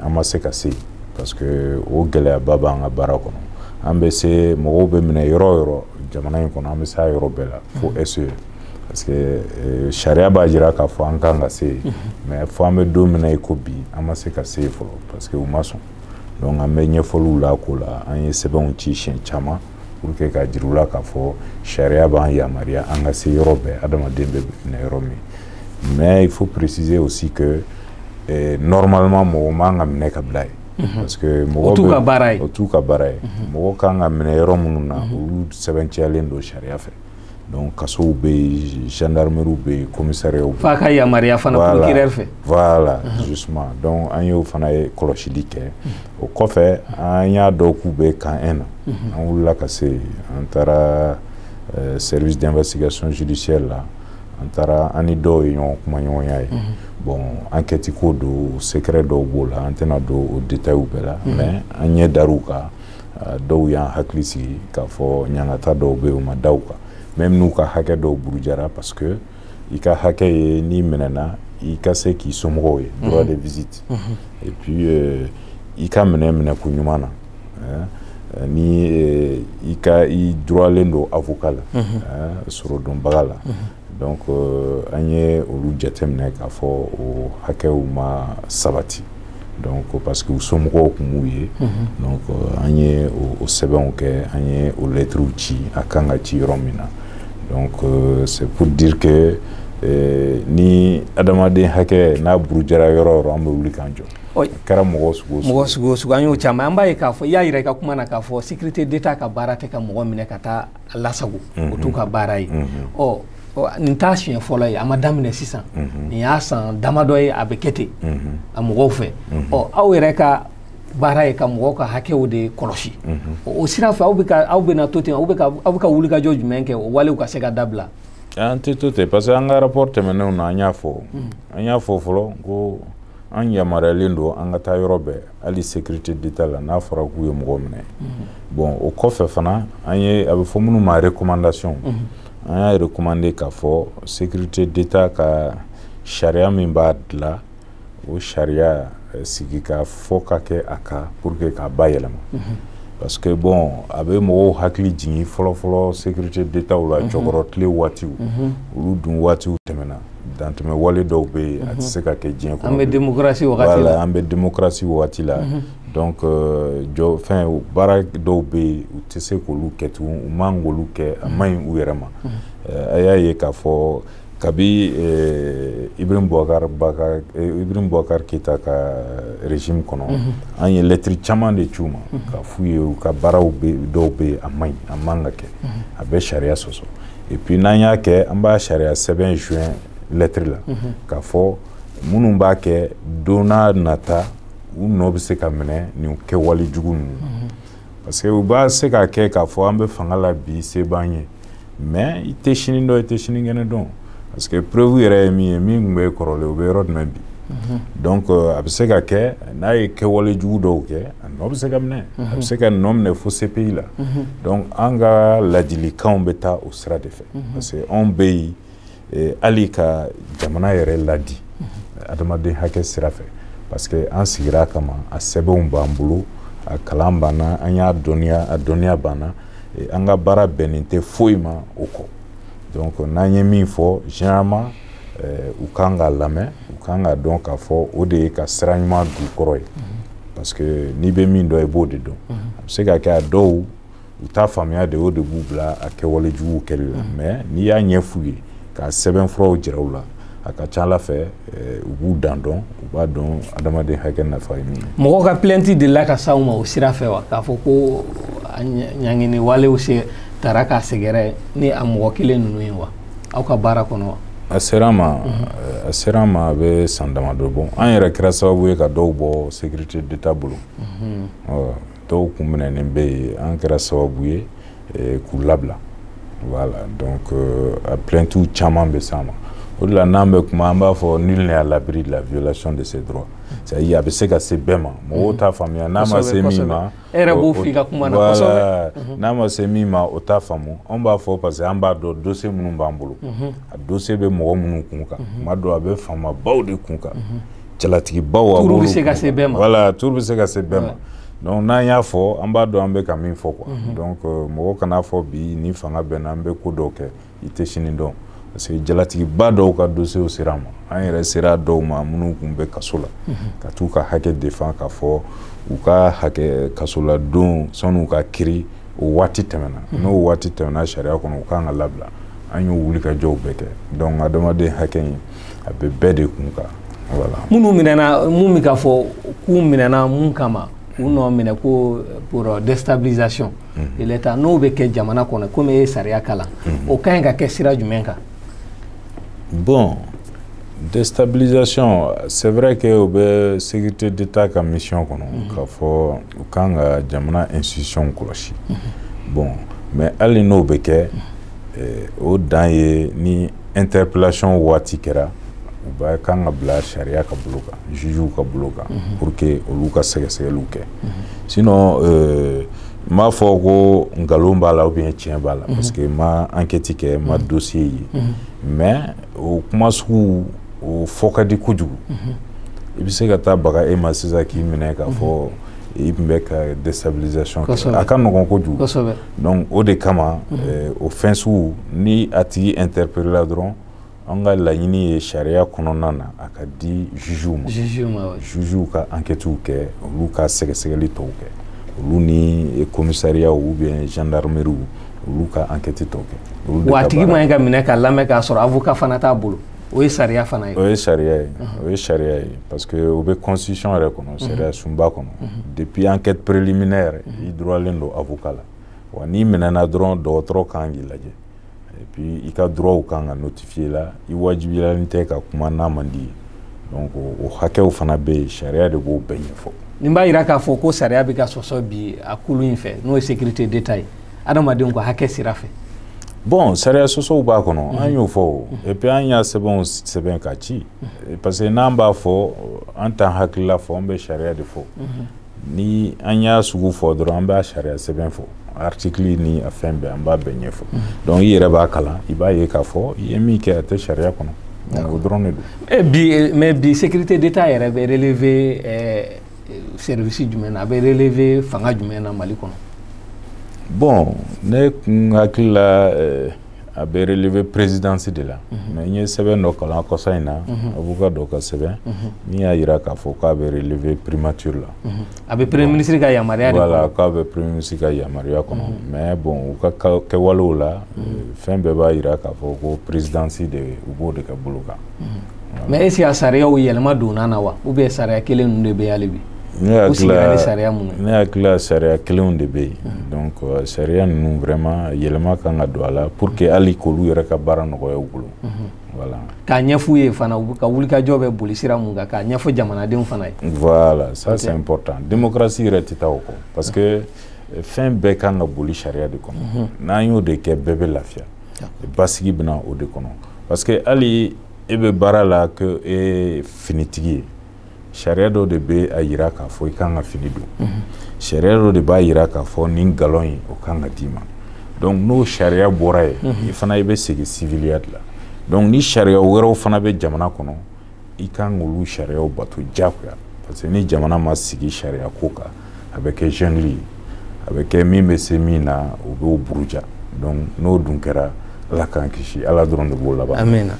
[SPEAKER 2] an ma se ka se parce que o gɛlɛyaba b'an ka baara kɔnɔ an bɛ se mɔgɔw bɛ minɛ yɔrɔ o yɔrɔ jamana in kɔnɔ an bɛ se a yɔrɔ bɛɛ la fo SE parce que sariya b'a jira k'a fɔ an kan ka se mais fo an bɛ don min na i ko bi an ma se ka se fɔlɔ parce que u ma sɔn donc an bɛ ɲɛfɔliw la ko la an ye sɛbɛnw ci siɲɛ caman pour que ka jira u la k'a fɔ sariya b'an yamaruya an ka se yɔrɔ bɛɛ adamaden bɛ minɛ yɔrɔ min mais il faut préciser aussi que normalement mɔgɔ man ka minɛ ka bila ye parce que mɔgɔ
[SPEAKER 1] t'u ka baara ye
[SPEAKER 2] o t'u ka baara ye mɔgɔ kan ka minɛ yɔrɔ minnu na olu sɛbɛncɛyalen don sariya fɛ donc kasow bɛ yen gendarmerie bɛ yen commissariat bɛ yen
[SPEAKER 1] f'a ka yamaruya fana procureur fɛ
[SPEAKER 2] voilà justement donc an y'o fana ye kɔlɔsili kɛ o kɔfɛ an y'a dɔn k'u bɛ kan 1 na an wulila ka se an taara service d'investigation judiciaire la an taara an ni dɔw ye ɲɔgɔn kuma ɲɔgɔnya ye bon enquête ko don secret dɔw b'o la an tɛna don o détails bɛɛ la mais an ɲɛ dar'u kan dɔw y'an hakili sigi k'a fɔ ɲangata dɔw bɛ yen u ma da u kan même n'u ka hakɛ dɔw burujara parce que i ka hakɛ ye n'i minɛna i ka se k'i somɔgɔw ye droit de visite et puis i ka minɛ ko ɲuman na ni i droitlen don avocat la sɔrɔdɔnbaga la donc an ye olu jateminɛ k'a fɔ o hakɛw ma sabati donc parce que u somɔgɔw tun b'u ye donc an ye o sɛbɛnw kɛ an ye o lettres ci a kan ka ci yɔrɔ min na donc c'est pour dire que ni adamaden hakɛ n'a burujara yɔrɔ o yɔrɔ an bɛ wuli k'an jɔ kɛra mɔgɔ
[SPEAKER 1] sugu an y'o caman an b'a ye k'a fɔ i y'a yira i ka kuma na k'a fɔ sécurité d'État ka baara tɛ ka mɔgɔ minɛ ka taa lasago o t'u ka baara ye nin t'a siɲɛ fɔlɔ ye a ma daminɛ sisan nin y'a san damadɔ ye a bɛ kɛ ten a mɔgɔw fɛ aw yɛrɛ ka baara ye ka mɔgɔw ka hakɛw de kɔlɔsi o sira fɛ aw bɛna to ten aw bɛ ka wulikajɔ jumɛn kɛ o walew ka se ka dabila
[SPEAKER 2] an tɛ to ten parce que an ka rapport tɛmɛnenw na an y'a fɔ fɔlɔ ko an yamaruyalen don an ka taa yɔrɔ bɛɛ hali sécurité d'État la n'a fɔra k'u ye mɔgɔ minɛ bon o kɔfɛ fana a bɛ fɔ minnu ma recommandation an y'a recommandé k'a fɔ sécurité d'État ka sariya min b'a dilan o sariya sigi ka fɔ ka kɛ a kan pour que k'a bayɛlɛma parce que bon a bɛ mɔgɔw hakili jigin fɔlɔ sécurité d'État la jɔkɔrɔ tile waatiw olu dun waatiw tɛmɛna dantɛmɛ wale dɔw bɛ yen a tɛ se ka kɛ diɲɛ kɔnɔ
[SPEAKER 1] an bɛ démocratie wagati la
[SPEAKER 2] an bɛ démocratie wagati la donc baara dɔw bɛ yen u tɛ se k'olu kɛ tugun u man k'olu kɛ a man ɲi u yɛrɛ ma a y'a ye k'a fɔ kabi Ibrahim Boubacar Keita ka régime kɔnɔ an ye lettre caman de ci u ma ka f'u ye u ka baaraw dɔw bɛ yen a man ka kɛ a bɛ sariya sɔsɔ et puis n'an y'a kɛ an b'a sariya sɛbɛn juin lettre la k'a fɔ minnu b'a kɛ don n'a nata u nɔ bɛ se ka minɛ nin kɛwale jugu ninnu parce que u b'a se ka kɛ k'a fɔ an bɛ fanga la bi se b'an ye mais i tɛ sini dɔn i tɛ sinikɛnɛ dɔn parce que preuve yɛrɛ ye min ye min tun bɛ kɔrɔlen o bɛ yɔrɔ jumɛn bi donc a bɛ se ka kɛ n'a ye kɛwale jugu dɔw kɛ a nɔ bɛ se ka minɛ a bɛ se ka nɔ minɛ fo CPI la donc an ka ladilikanw bɛ taa o sira de fɛ parce que anw bɛ yen hali ka jamana yɛrɛ ladi adamaden hakɛ sira fɛ parce que an sigira a kama a sɛbɛnw b'an bolo a kalan banna an y'a dɔnniya a dɔnniya banna an ka baara bɛnnen tɛ foyi ma o kɔ donc n'an ye min fɔ généralement u kan ka lamɛn u kan ka dɔn k'a fɔ o de ye ka sira ɲuman d'u kɔrɔ ye parce que n'i bɛ min dɔn i b'o de dɔn a bɛ se ka kɛ a dɔw u t'a faamuya de o de b'u bila a kɛwale juguw kɛli la mais n'i y'a ɲɛ f'u ye ka sɛbɛnfuraw jira u la a ka ca Ala fɛ u b'u dan dɔn u b'a dɔn adamaden hakɛ nafa ye min ye.
[SPEAKER 1] Mɔgɔ ka plainte delila ka s'aw ma o sira fɛ wa k'a fɔ ko ɲangini walew se taara k'a sɛgɛrɛ ni a mɔgɔ kelen ninnu ye wa aw ka baara kɔnɔ wa?
[SPEAKER 2] A sera an ma a bɛ san damadɔ bɔ an yɛrɛ kɛra sababu ye ka dɔw bɔ sécurité d'État bolo dɔw kun minɛnen bɛ yen an kɛra sababu ye k'u labila voilà donc a plaintes caman bɛ s'an ma o de la n'an bɛ kuma an b'a fɔ nul n'est à l'abri de la violation de ses droits c'est-à-dire a bɛ se ka se bɛɛ ma mɔgɔw t'a faamuya n'a ma se min ma
[SPEAKER 1] e yɛrɛ b'o f'i ka kuma na kosɛbɛ
[SPEAKER 2] n'a ma se min ma o t'a faamu an b'a fɔ parce que an b'a dɔn dossier minnu b'an bolo a dossier bɛ mɔgɔ minnu kun kan tuma dɔw a bɛ faamabaw de kun kan cɛlatigibaw
[SPEAKER 1] tuuru bɛ se ka se bɛɛ ma
[SPEAKER 2] voilà tuuru bɛ se ka se bɛɛ ma donc n'an y'a fɔ an b'a dɔn an bɛ ka min fɔ quoi donc mɔgɔ kana fɔ bi ni fanga bɛnna an bɛ ko dɔw kɛ i tɛ sini dɔn parce que jalatigiba dɔw ka dossier sera an ma an yɛrɛ sera dɔw ma minnu kun bɛ kaso la ka t'u ka hakɛ défend k'a fɔ u ka hakɛ kaso la don sɔnni u ka kiiri o waati tɛmɛna n'o waati tɛmɛna sariya kɔnɔ u kan ka labila an y'o wulikajɔw bɛɛ kɛ donc adamaden hakɛ in a bɛ bɛɛ de kun kan voilà.
[SPEAKER 1] minnu minɛna mun bɛ ka fɔ k'u minɛna mun kama k'u nɔ minɛ ko pour déstabilisation de l'État n'o bɛ kɛ jamana kɔnɔ komi e ye sariya kalan o ka ɲi ka kɛ sira jumɛn kan?
[SPEAKER 2] Bon, déstabilisation, c'est vrai que au be sécurité d'État ka mission kono ka fɔ u kan ka jamana institution kɔlɔsi bon mais hali n'o bɛ kɛ o dan ye ni interpellation waati kɛra u b'a kan ka bila sariya ka bolo kan jugew ka bolo kan pour que olu ka sɛgɛsɛgɛliw kɛ sinon n b'a fɔ ko nkalon b'a la ou bien tiɲɛ b'a la parce que ma enquête kɛ ma dossier ye mais o kuma sugu o fɔ ka di kojugu i bɛ se ka taa baga e ma sisan k'i minɛ k'a fɔ i tun bɛ ka déstabilisation kɛ a ka nɔgɔn kojugu donc o de kama o fɛn sugu ni a tigi interpellé la dɔrɔn an ka laɲini ye sariya kɔnɔna na a ka di jugew ma jugew ka enquêtew kɛ olu ka sɛgɛsɛgɛli tɔw kɛ olu ni commissariat ou bien gendarmerie olu ka enquête tɔw kɛ
[SPEAKER 1] wa tigi ma ɲi ka minɛ ka lamɛn k'a sɔrɔ avocat fana t'a bolo o ye sariya fana ye.
[SPEAKER 2] O ye sariya ye. O ye sariya ye parce que o bɛ constitution yɛrɛ kɔnɔ sariya sunba kɔnɔ depuis enquête préliminaire i droitlen don avocat la wa n'i minɛna dɔrɔn dɔgɔtɔrɔ kan k'i lajɛ et puis i ka droitw kan ka notifier la i wajibiyalen tɛ ka kuma n'a man di ye donc o hakɛw fana bɛ yen sariya de b'o bɛɛ ɲɛfɔ.
[SPEAKER 1] nin b'a yira k'a fɔ ko sariya bɛ ka sɔsɔ bi a kulu in fɛ n'o ye sécurité d'État ye adamadenw ka hakɛ sira fɛ.
[SPEAKER 2] Bon sariya sɔsɔw b'a kɔnɔ an y'o fɔ et puis an y'a sɛbɛnw sɛbɛn ka ci parce que n'an b'a fɔ an t'an hakilila fɔ an bɛ sariya de fɔ ni an y'a sugu fɔ dɔrɔn an b'a sariya sɛbɛn fɔ article ni a fɛn bɛɛ an b'a bɛɛ ɲɛfɔ donc i yɛrɛ b'a kalan i b'a ye k'a fɔ i ye min kɛ a tɛ sariya kɔnɔ o dɔrɔn de don.
[SPEAKER 1] mais bi sécurité d'État yɛrɛ bɛ relever service jumɛn na a bɛ relever fanga jumɛn na Mali kɔnɔ.
[SPEAKER 2] Bon ne kun hakili la a bɛ relever présidence de la mais n ye sɛbɛn dɔ kalan kɔsa in na avocat dɔ ka sɛbɛn min y'a yira k'a fɔ k'a bɛ relever primature la.
[SPEAKER 1] A bɛ premier ministre ka yamaruya de kɔnɔ.
[SPEAKER 2] Voilà k'a bɛ premier ministre ka yamaruya kɔnɔ mais bon u ka kɛwalew la fɛn bɛɛ b'a yira k'a fɔ ko présidence de u b'o de kɛ bolo kan.
[SPEAKER 1] mais est-ce que a sariyaw yɛlɛma donna na wa ou bien sariya kelen ninnu de bɛ hali bi.
[SPEAKER 2] Ne hakili la sariya kelenw de bɛ yen donc sariya ninnu vraiment yɛlɛma kan ka don a la pour que hali k'olu yɛrɛ ka baara nɔgɔya u bolo voilà.
[SPEAKER 1] K'a ɲɛf'u ye fana ka wulikajɔ bɛ boli sira mun kan k'a ɲɛfɔ jamanadenw fana ye.
[SPEAKER 2] Voilà ça c'est important démocratie yɛrɛ tɛ taa o kɔ parce que fɛn bɛɛ kan ka boli sariya de kɔnɔ n'an y'o de kɛ bɛɛ bɛ lafiya basigi bɛna o de kɔnɔ parce que hali e bɛ baara la que e ye finitigi ye sariya dɔ de bɛ a yira k'a fɔ i kan ka fini don sariya dɔ de b'a yira k'a fɔ nin nkalon in o kan ka d'i ma donc n'o sariya bɔra yen i fana i bɛ segin civiliya de la donc ni sariya wɛrɛw fana bɛ jamana kɔnɔ i kan k'olu sariyaw bato diyagoya parce que ni jamana ma sigi sariya ko kan a bɛ kɛ jungle ye a bɛ kɛ min bɛ se min na o b'o buruja donc n'o dun kɛra Ala k'an kisi Ala dɔrɔn de b'o laban.
[SPEAKER 1] Amina.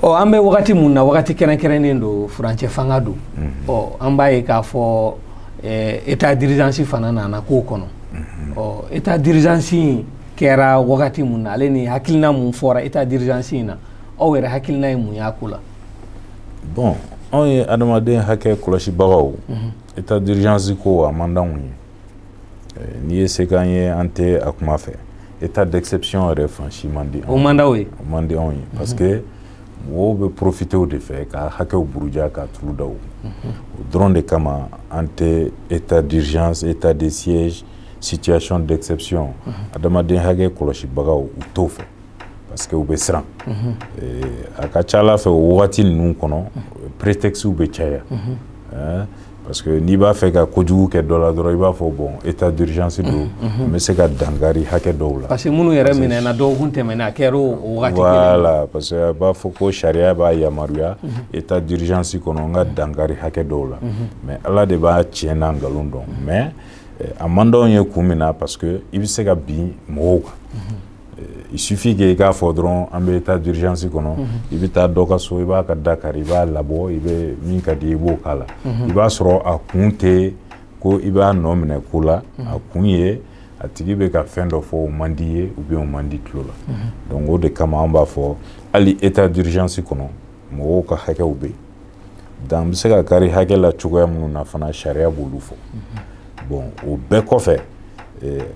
[SPEAKER 1] An bɛ wagati mun na wagati kɛrɛnkɛrɛnnen don furancɛ fanga don an b'a ye k'a fɔ état d'urgence fana nana k'o kɔnɔ état d'urgence kɛra wagati mun na ale ni hakilina mun fɔra état d'urgence in na aw yɛrɛ hakilina ye mun y'a ko la.
[SPEAKER 2] Bon anw ye adamaden hakɛ kɔlɔsibagaw état d'urgence ko a man d'anw ye n'i ye se k'an ye an tɛ a kuma fɛ. État d'exception yɛrɛ fansi man di anw ye. O man d'aw ye. O man di anw ye parce que mɔgɔw bɛ profiter o de fɛ ka hakɛw buruja ka turu da o dɔrɔn de kama an tɛ état d'urgence état de siège situation d'exception adamaden hakɛ kɔlɔsibagaw u t'o fɛ parce que u bɛ siran a ka ca Ala fɛ o wagati ninnu kɔnɔ prétextes bɛ caya parce que n'i b'a fɛ ka kojugu kɛ dɔ la dɔrɔn i b'a fɔ bon état d'urgence don n bɛ se ka dankari hakɛ dɔw la. parce que minnu yɛrɛ minɛna dɔgɔkun tɛmɛna a kɛra o wagati kelen. voilà parce que a b'a fɔ ko sariya b'a yamaruya état d'urgence kɔnɔ n ka dankari hakɛ dɔw la mais Ala de b'a tiɲɛ n'a nkalon dɔn mais a man d'anw ye kun min na parce que i bɛ se ka bin mɔgɔw kan. Il suffit que i k'a fɔ dɔrɔn an bɛ état d'urgence kɔnɔ i bɛ taa dɔ ka so i b'a ka da kari i b'a labɔ i bɛ min ka di i b'o k'a la i b'a sɔrɔ a kun tɛ ko i b'a nɔ minɛ ko la a kun ye a tigi bɛ ka fɛn dɔ fɔ o man di ye ou bien o man di tulo la donc o de kama an b'a fɔ hali état d'urgence kɔnɔ mɔgɔw ka hakɛw bɛ yen dan n bɛ se ka kari hakɛ la cogoya minnu na fana sariya b'olu fɔ bon o bɛɛ kɔfɛ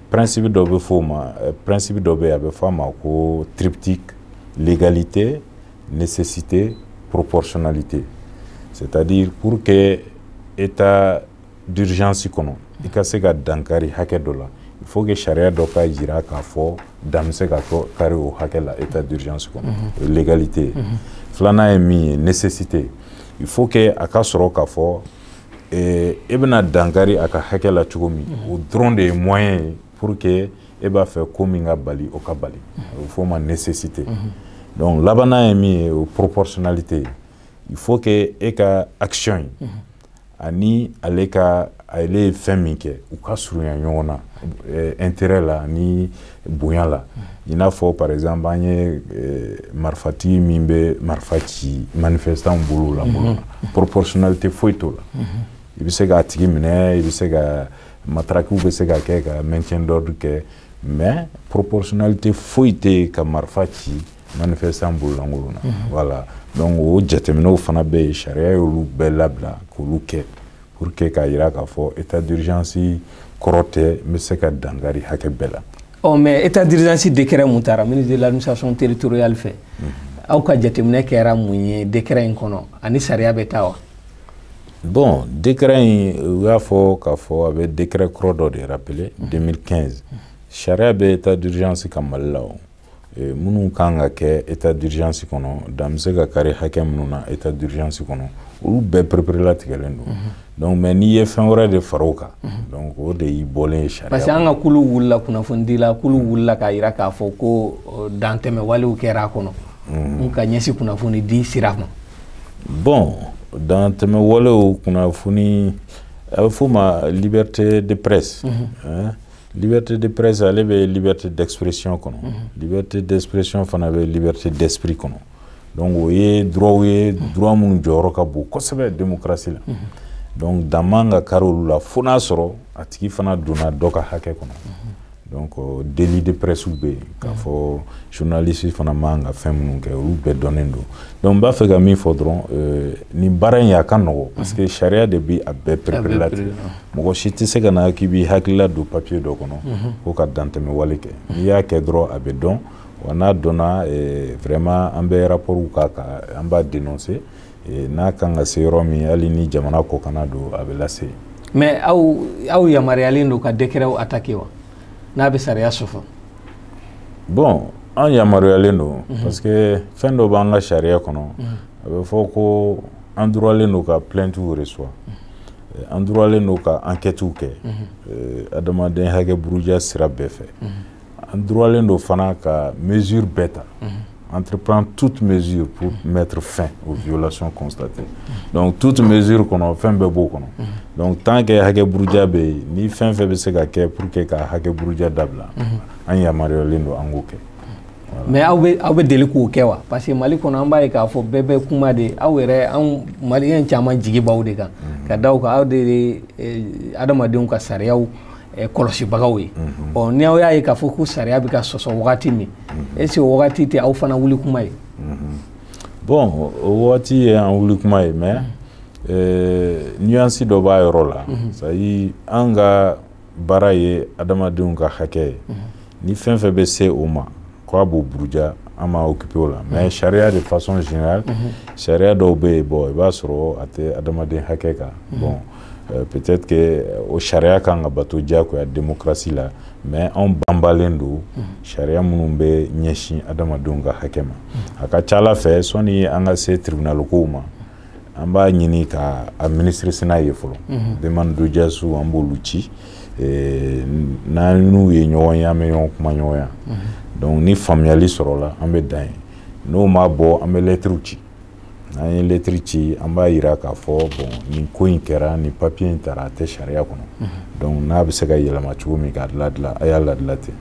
[SPEAKER 2] principe dɔ bɛ fɔ o ma principe dɔ bɛ yen a bɛ fɔ a ma ko triptyque légalité nécessité proportionnalité c'est-à-dire pour que état d'urgence kɔnɔ i ka se ka dankari hakɛ dɔ la il faut que sariya dɔ ka jira k'a fɔ dan bɛ se ka kari o hakɛ la état d'urgence kɔnɔ légalité filanan ye min ye nécessité il faut que a ka sɔrɔ k'a fɔ e bɛna dankari a ka hakɛ la cogo min o dɔrɔn de ye moyen ye pour que e b'a fɛ ko min ka bali o ka bali o fɔ ma nécessité donc labannan ye min ye o proportionnalité il faut que e ka action ye ani ale ye fɛn min kɛ u ka surunya ɲɔgɔn na intérêt la ni bonya la i n'a fɔ par exemple an ye marifatigi min bɛ marifa ci manifestant bolo la proportionnalité foyi t'o la i bɛ se k'a tigi minɛ i bɛ se ka matrakiw bɛ se ka kɛ ka maintien d'ordre kɛ mais proportionnalité foyi tɛ ka marifa ci manifestant bololankolon na voilà donc o jateminɛw fana bɛ yen sariya y'olu bɛɛ labila k'olu kɛ pour que k'a yira k'a fɔ état d'urgence kɔrɔ tɛ n bɛ se ka dankari hakɛ bɛɛ la.
[SPEAKER 1] Mais état d'urgence décret mun taara ministre de l'administration territoriale fɛ aw ka jateminɛ kɛra mun ye décret in kɔnɔ ani sariya bɛ taa wa?
[SPEAKER 2] Bon décret in u y'a fɔ k'a fɔ a bɛ décret kɔrɔ dɔ de rappeler 2015 sariya bɛ état d'urgence ka Mali la o minnu kan ka kɛ état d'urgence kɔnɔ dan bɛ se ka kari hakɛ minnu na état d'urgence kɔnɔ olu bɛɛ perepere-latigɛlen don donc mais n'i ye fɛn wɛrɛ de fara o kan donc o de y'i bɔlen ye sariya.
[SPEAKER 1] Parce que an ka kulu wulila kunnafoni la kulu wulila k'a yira k'a fɔ ko dantɛmɛ walew kɛra a kɔnɔ mun ka ɲɛsin kunnafoni di sira ma.
[SPEAKER 2] Bon dantɛmɛ walew kunnafoni a bɛ f'o ma liberté de presse. Liberté de presse ale bɛ liberté d'expression kɔnɔ liberté d'expression fana bɛ liberté d'esprit kɔnɔ donc o ye droit ye droit minnu jɔyɔrɔ ka bon kosɛbɛ démocratie la donc dan man ka kari olu la fo n'a sɔrɔ a tigi fana donna dɔ ka hakɛ kɔnɔ donc délit de presse bɛ yen k'a fɔ journaliste fana man ka fɛn minnu kɛ olu bɛɛ dɔnnen don donc n b'a fɛ ka min fɔ dɔrɔn nin baara in a ka nɔgɔ parce que sariya de bɛ a bɛɛ perepere-latigɛ mɔgɔ si tɛ se ka na k'i b'i hakilila don papier dɔ kɔnɔ ko ka dantɛmɛ wale kɛ n'i y'a kɛ dɔrɔn a bɛ dɔn wa n'a dɔnna vraiment an bɛ rapportw k'a kan an b'a dénoncer n'a kan ka se yɔrɔ min hali ni jamana kɔ kana don a bɛ lase.
[SPEAKER 1] Mais aw yamaruyalen don ka décret attaquer wa n'a bɛ sariya sɔsɔ?
[SPEAKER 2] Bon an yamaruyalen don parce que fɛn dɔ b'an ka sariya kɔnɔ a bɛ fɔ ko an droitlen don ka plaintew reçoit an droitlen don ka enquêtew kɛ adamaden hakɛ buruja sira bɛɛ fɛ an droitlen don fana ka mesure bɛɛ ta entreprendre toute mesure pour mettre fin aux violations constatées. Donc toute mesure kɔnɔ fɛn bɛɛ b'o kɔnɔ donc tant que hakɛ buruja bɛ yen ni fɛn fɛn bɛ se ka kɛ pour que ka hakɛ buruja dabila an yamaruyalen don an k'o kɛ.
[SPEAKER 1] Mais aw bɛ deli k'o kɛ wa? Parce que Mali kɔnɔ an b'a ye k'a fɔ bɛɛ bɛ kuma de aw yɛrɛ an maliyɛn caman jigi b'aw de kan ka da aw kan aw de ye adamadenw ka sariyaw kɔlɔsibagaw ye ni aw y'a ye k'a fɔ ko sariya bɛ ka sɔsɔ wagati min est-ce que o wagati tɛ aw fana wuli kuma ye?
[SPEAKER 2] Bon o wagati ye an wuli kuma ye mais nuance dɔ b'a yɔrɔ la c'est à dire an ka baara ye adamadenw ka hakɛ ye ni fɛn fɛn bɛ se o ma k'a b'o buruja an m'a occupé o la mais sariya de façon générale sariya dɔw bɛ yen bon i b'a sɔrɔ a tɛ adamaden hakɛ kan bon peut-être que o sariya kan ka bato diyagoya démocratie la mais anw banbalen don sariya minnu bɛ ɲɛsin adamadenw ka hakɛ ma a ka ca ala fɛ sɔnni an ka se tribunal kow ma an b'a ɲini ka a ministre n'a ye fɔlɔ demande d'audience an b'olu ci n'an n'u ye ɲɔgɔn ye an bɛ ɲɔgɔn kuma ɲɔgɔn ya donc ni faamuyali sɔrɔla an bɛ dan ye n'o ma bɔ an bɛ lettre ci n'an ye lettre ci an b'a yira k'a fɔ bon nin ko in kɛra nin papier in taara a tɛ sariya kɔnɔ donc n'a bɛ se ka yɛlɛma cogo min k'a ladila a y'a ladila ten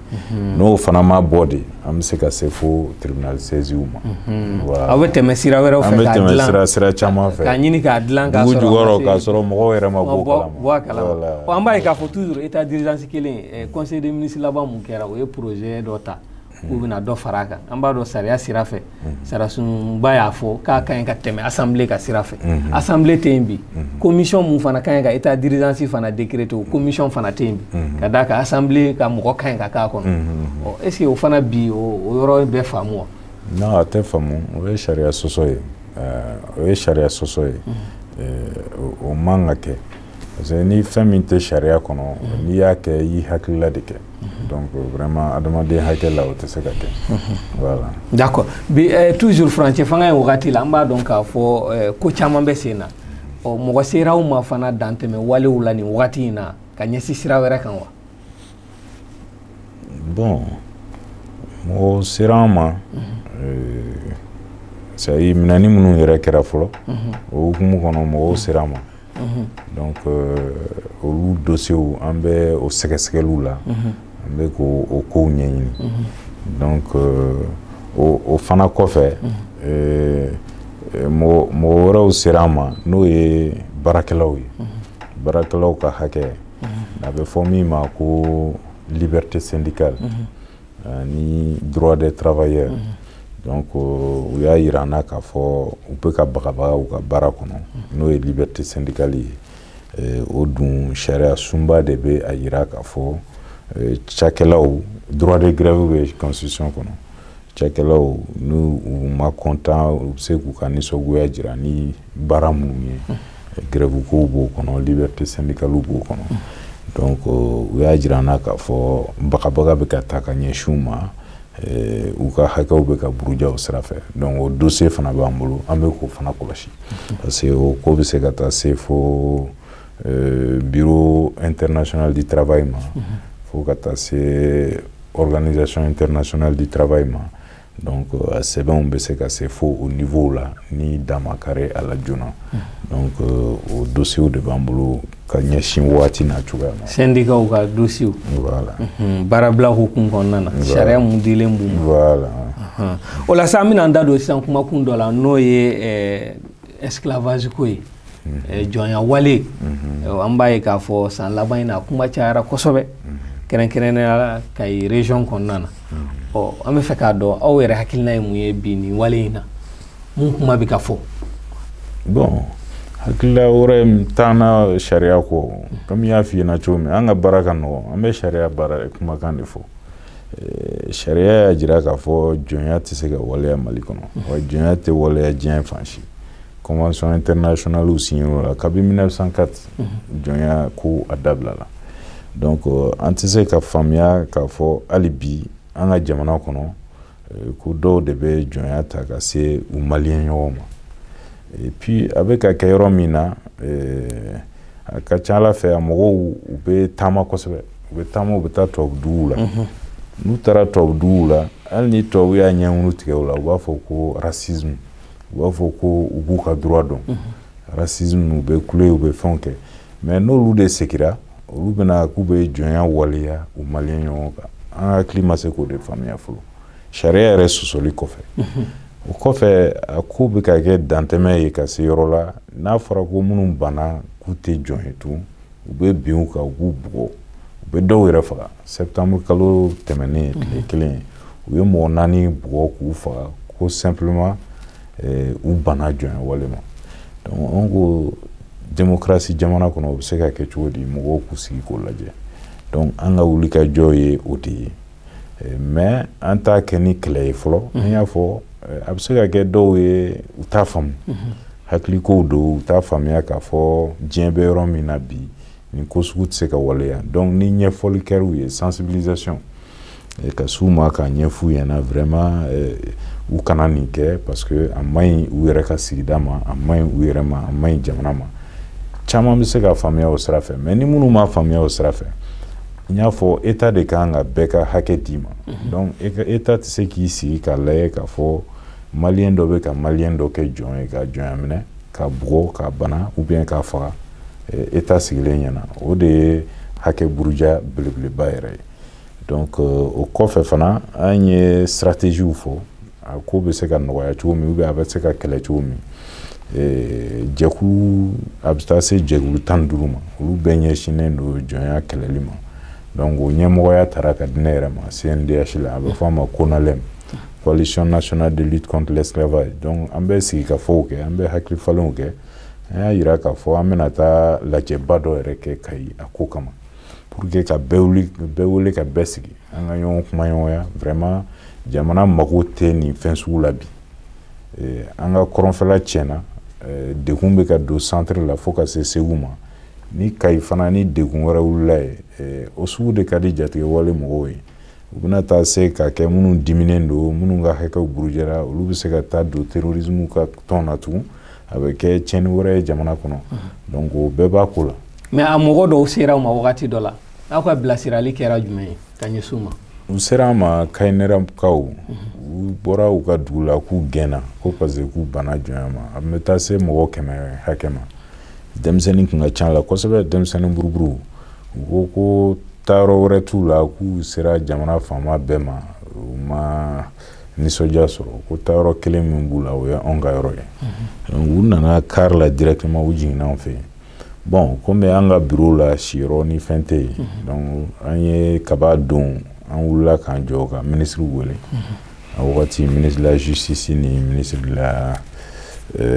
[SPEAKER 2] n'o fana ma bɔ de an bɛ se ka se fo tribunal saisiw ma
[SPEAKER 1] aw bɛ tɛmɛ sira wɛrɛw fɛ
[SPEAKER 2] an bɛ tɛmɛ sira caman fɛ
[SPEAKER 1] k'a ɲini k'a dilan k'a
[SPEAKER 2] sɔrɔ dugu jukɔrɔ k'a sɔrɔ mɔgɔw yɛrɛ ma
[SPEAKER 1] bɔ a kalama an b'a ye k'a fɔ toujours état d'urgence kelen conseil des ministres laban mun kɛra o ye projet dɔ ta k'u bɛna dɔ fara a kan an b'a dɔn sariya sira fɛ sarasunba y'a fɔ k'a ka ɲi ka tɛmɛ assemblée ka sira fɛ assemblée tɛ yen bi commission mun fana ka ɲi ka état d'urgence fana décréter o commission fana tɛ yen bi ka d'a kan assemblée ka mɔgɔ ka ɲi ka k'a kɔnɔ est-ce que o fana bi o yɔrɔ bɛ faamu wa?
[SPEAKER 2] non a tɛ faamu o ye sariya sɔsɔ ye o ye sariya sɔsɔ ye o man ka kɛ parce que ni fɛn min tɛ sariya kɔnɔ n'i y'a kɛ i y'i hakilila de kɛ donc vraiment adamaden hakɛ la o tɛ se ka kɛ voilà.
[SPEAKER 1] D'accord bi toujours furancɛ fanga ye wagati la an b'a dɔn k'a fɔ ko caman bɛ sen na mɔgɔ sera aw ma fana dantɛmɛ walew la nin wagati in na ka ɲɛsin sira wɛrɛ kan wa?
[SPEAKER 2] bon mɔgɔ sera an ma c'est à dire minɛni minnu yɛrɛ kɛra fɔlɔ o hukumu kɔnɔ mɔgɔw sera an ma donc olu dossiers an bɛ o sɛgɛsɛgɛliw la an bɛ k'o kow ɲɛɲini donc o fana kɔfɛ mɔgɔ wɛrɛw sera an ma n'o ye baarakɛlaw ye baarakɛlaw ka hakɛ a bɛ fɔ min ma ko liberté syndicale ni droit des travailleurs donc u y'a yira an na k'a fɔ u bɛ ka bagabaga u ka baara kɔnɔ n'o ye liberté syndicale ye o dun sariya sunba de bɛ a yira k'a fɔ cakɛlaw droit de grève bɛ constitution kɔnɔ cakɛlaw n'u ma content u bɛ se k'u ka nisɔngoya jira ni baara minnu ye grève kow b'o kɔnɔ liberté syndicale b'o kɔnɔ donc u y'a jira an na k'a fɔ bagabaga bɛ ka taa ka ɲɛsin u ma u ka hakɛw bɛ ka buruja o sira fɛ donc o dossier fana b'an bolo an bɛ k'o fana kɔlɔsi parce que o ko bɛ se ka taa se fo bureau international du travail ma fo ka taa se organisation internationale du travail ma donc a sɛbɛnw bɛ se ka se fo o niveau la ni dama kare a la joona donc o dossier de b'an bolo ka ɲɛsin waati n'a cogoya ma
[SPEAKER 1] syndicat ka dossier
[SPEAKER 2] voilà
[SPEAKER 1] baarabila hukumu kɔnɔna na sariya mun dilen b'u ma
[SPEAKER 2] voilà
[SPEAKER 1] o la sa an bɛna an da don sisan kumakun dɔ la n'o ye esclavage ko ye jɔnya wale an b'a ye k'a fɔ san laban in na kuma cayara kosɛbɛ kɛrɛnkɛrɛnnenya la Kayi région kɔnɔna na an bɛ fɛ k'a dɔn aw yɛrɛ hakilina ye mun ye bi nin wale in na mun kuma bɛ ka fɔ
[SPEAKER 2] bon hakilila wɛrɛ t'an na sariya kɔ komi y'a f'i ɲɛna cogo min an ka baara ka nɔgɔn an bɛ sariya baara kumakan de fɔ sariya y'a jira k'a fɔ jɔnya tɛ se ka waleya Mali kɔnɔ wa jɔnya tɛ waleya diɲɛ fan si convention internationale signé la kabini 1904 jɔnya ko a dabila la donc an tɛ se ka faamuya k'a fɔ hali bi an ka jamana kɔnɔ ko dɔw de bɛ jɔnya ta ka se u maliyɛn ɲɔgɔn ma et puis a bɛ ka kɛ yɔrɔ min na a ka ca Ala fɛ a mɔgɔw u bɛ taama kosɛbɛ u bɛ taama u bɛ taa tubabuduguw la n'u taara tubabuduguw la hali ni tubabu y'a ɲɛŋunu tigɛ o la u b'a fɔ ko racisme u b'a fɔ ko u b'u ka droit dɔn racisme u bɛ kule u bɛ fɛnw kɛ mais n'olu de segira olu bɛna k'u bɛ jɔnya waleya u maliyɛn ɲɔgɔn kan an hakili ma se k'o de faamuya fɔlɔ sariya yɛrɛ sɔsɔli kɔfɛ o kɔfɛ a ko bɛ ka kɛ dantɛmɛ ye ka se yɔrɔ la n'a fɔra ko minnu banna k'u tɛ jɔn ye tun u bɛ bin u kan u b'u bugɔ u bɛ dɔw yɛrɛ faga septembre kalo tɛmɛnen tile kelen u ye mɔgɔ 4 bugɔ k'u faga ko simplement u banna jɔnya wale ma donc an ko démocratie jamana kɔnɔ o bɛ se ka kɛ cogo di mɔgɔw k'u sigi k'o lajɛ donc an ka wuli ka jɔ ye o de ye mais an t'a kɛ ni kɛlɛ ye fɔlɔ an y'a fɔ a bɛ se ka kɛ dɔw ye u t'a faamu hakilikow don u t'a faamuya k'a fɔ diɲɛ bɛ yɔrɔ min na bi nin ko sugu tɛ se ka waleya donc ni ɲɛfɔli kɛr'u ye sensibilisation ka s'u ma k'a ɲɛf'u ɲɛna vraiment u kana nin kɛ parce que a maɲi u yɛrɛ ka sigida ma a maɲi u yɛrɛ ma a maɲi jamana ma caman bɛ se ka faamuya o sira fɛ mais ni minnu m'a faamuya o sira fɛ n y'a fɔ état de kan ka bɛɛ ka hakɛ d'i ma donc état tɛ se k'i sigi k'a lajɛ k'a fɔ maliyɛn dɔ bɛ ka maliyɛn dɔ kɛ jɔn ye ka jɔnya minɛ ka bugɔ ka bana ou bien k'a faga état sigilen ɲɛna o de ye hakɛ buruja belebeleba yɛrɛ ye donc o kɔfɛ fana an ye stratégies fɔ a ko bɛ se ka nɔgɔya cogo min ou bien a bɛ se ka kɛlɛ cogo min jɛkulu a bɛ taa se jɛkulu 15 ma olu bɛɛ ɲɛsinnen don jɔnya kɛlɛli ma donc o ɲɛmɔgɔya taara ka di ne yɛrɛ ma CNDH la a bɛ fɔ a ma CONALEM coalition nationale de lutte contre l'esclavage donc an bɛ sigi ka fɔw kɛ an bɛ hakili falenw kɛ an y'a yira k'a fɔ an bɛna taa lajɛba dɔ yɛrɛ kɛ Kayi a ko kama pour que ka bɛɛ wele ka bɛɛ sigi an ka ɲɔgɔn kuma ɲɔgɔnya vraiment jamana mago tɛ nin fɛn sugu la bi an ka kɔrɔnfɛla tiɲɛna degun bɛ ka don centre la fo ka se Segu ma ni Kayi fana ni degun wɛrɛ wulila ye o sugu de ka di jatigɛ wale mɔgɔw ye u bɛna taa se ka kɛ minnu diminen don minnu ka hakɛw burujɛra olu bɛ se ka taa don terrorisme ka tɔn na tugun a bɛ kɛ tiɲɛni wɛrɛ ye jamana kɔnɔ donc o bɛɛ b'a ko la
[SPEAKER 1] mais a mɔgɔ dɔw sera u ma wagati dɔ la aw ka bilasirali kɛra jumɛn ye ka ɲɛsin u ma
[SPEAKER 2] u sera an ma Kayinɛrɛkaw u bɔra u ka dugu la k'u gɛnna ko parce que k'u banna jɔnya ma a bɛ taa se mɔgɔ 100 hakɛ ma denmisɛnnin kun ka ca la kosɛbɛ denmisɛnnin buruburu u ko taayɔrɔ wɛrɛ t'u la k'u sera jamana faama bɛɛ ma u ma nisɔndiya sɔrɔ ko taayɔrɔ kelen min b'u la o ye anw ka yɔrɔ ye donc u nana car la directement u jiginna anw fɛ yen bon komi an ka bureau la siyɔrɔ ni fɛn tɛ yen donc an ye kaba don an wulila k'an jɔ ka ministre wele a wagati ministre de la justice ni ministre de la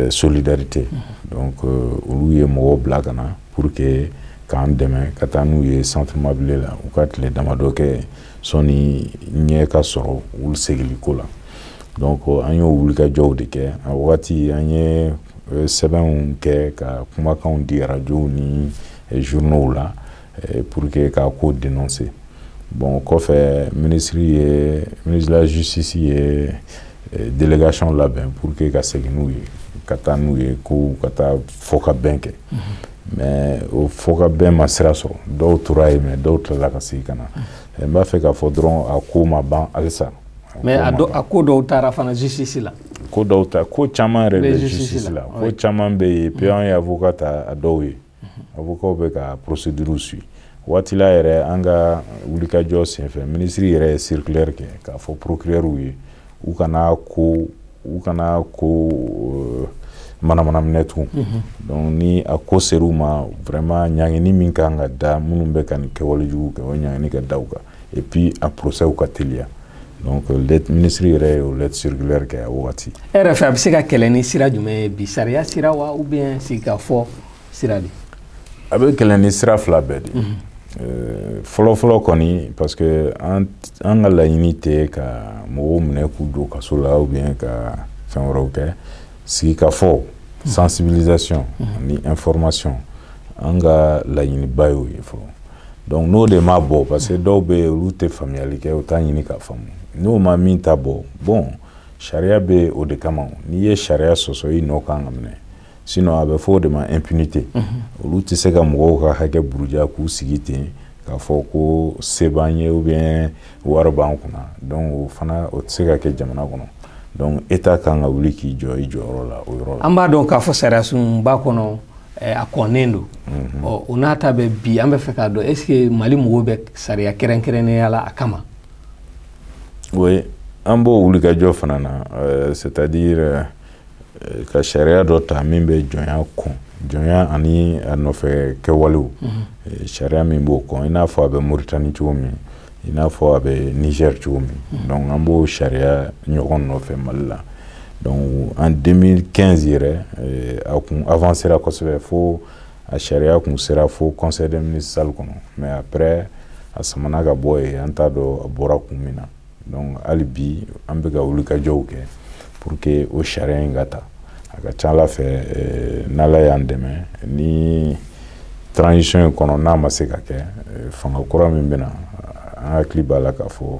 [SPEAKER 2] solidarité donc olu ye mɔgɔw bila ka na pour que k'an dɛmɛ ka taa n'u ye centre mobile la u ka tile damadɔ kɛ sɔni ɲɛ ka sɔrɔ olu segili ko la donc an y'o wulikajɔw de kɛ a wagati an ye sɛbɛnw kɛ ka kumakanw di radios ni journaux la pour que k'a ko dénoncer bon kɔfɛ ministre de la justice ye délégation labɛn pour que ka segin n'u ye ka taa n'u ye ko ka taa fɔ ka bɛn kɛ mais o fɔ ka bɛn ma sira sɔrɔ dɔw tora yen mais dɔw tilala ka segin ka na n b'a fɛ k'a fɔ dɔrɔn a ko ma ban halisa
[SPEAKER 1] mais a ko dɔw taara fana justice la
[SPEAKER 2] ko dɔw ta ko caman yɛrɛ bɛ justice la ko caman bɛ yen puis an ye avocat ta a dɔw ye avocat bɛ ka procédure suit waati la yɛrɛ an ka wulikajɔ senfɛ ministre yɛrɛ ye circulaire kɛ k'a fɔ procureur ye u kana ko manamana minɛ tugun donc ni a ko ser'u ma vraiment ɲangini min kan ka da minnu bɛ ka nin kɛwale jugu kɛ o ɲangini ka da u kan et puis a procès ka teliya donc ministre yɛrɛ ye o lettre circulaire kɛ a wagati
[SPEAKER 1] e yɛrɛ fɛ a bɛ se ka kɛlɛ ni sira jumɛn ye bi sariya sira wa ou bien sigikafɔ sira de
[SPEAKER 2] a bɛ kɛlɛ ni sira fila bɛɛ de fɔlɔfɔlɔ kɔni parce que an ka laɲini tɛ ka mɔgɔw minɛ k'u don kaso la ou bien ka fɛn wɛrɛw kɛ sigikafɔ sensibilisation ni information an ka laɲiniba y'o ye fɔlɔ donc n'o de ma bɔ parce que dɔw bɛ yen olu tɛ faamuyali kɛ o t'a ɲini k'a faamu n'o ma min ta bɔ bon sariya bɛ o de kama n'i ye sariya sɔsɔ i nɔ kan ka minɛ sinon a bɛ fɔ o de ma impunité olu tɛ se ka mɔgɔw ka hakɛ buruja k'u sigi ten k'a fɔ ko se b'an ye ou bien wari b'an kunna donc o fana o tɛ se ka kɛ jamana kɔnɔ donc état kan ka wuli k'i jɔ i jɔyɔrɔ la o yɔrɔ la.
[SPEAKER 1] An b'a dɔn k'a fɔ sariya sunba kɔnɔ a kɔnnen don o n'a ta bɛ bi an bɛ fɛ k'a dɔn est ce que Mali mɔgɔw bɛ sariya kɛrɛnkɛrɛnnenya la a kama.
[SPEAKER 2] oui an b'o wulikajɔ fana na c'est à dire ka sariya dɔ ta min bɛ jɔnya kɔn jɔnya ani a nɔfɛ kɛwalew sariya min b'o kɔn i n'a fɔ a bɛ Mauritanie cogo min i n'a fɔ a bɛ Niger cogo min donc an b'o sariya ɲɔgɔn nɔfɛ Mali la donc en 2015 yɛrɛ a kun avancera kosɛbɛ fo a sariya kun sera fo conseil des ministres salle kɔnɔ mais après a samana ka bɔ yen an t'a dɔn a bɔra kun min na donc hali bi an bɛ ka wulikajɔw kɛ pour que o sariya in ka ta a ka ca Ala fɛ n'Ala y'an dɛmɛ ni transition in kɔnɔ n'a ma se ka kɛ fanga kura min bɛ na an hakili b'a la k'a fɔ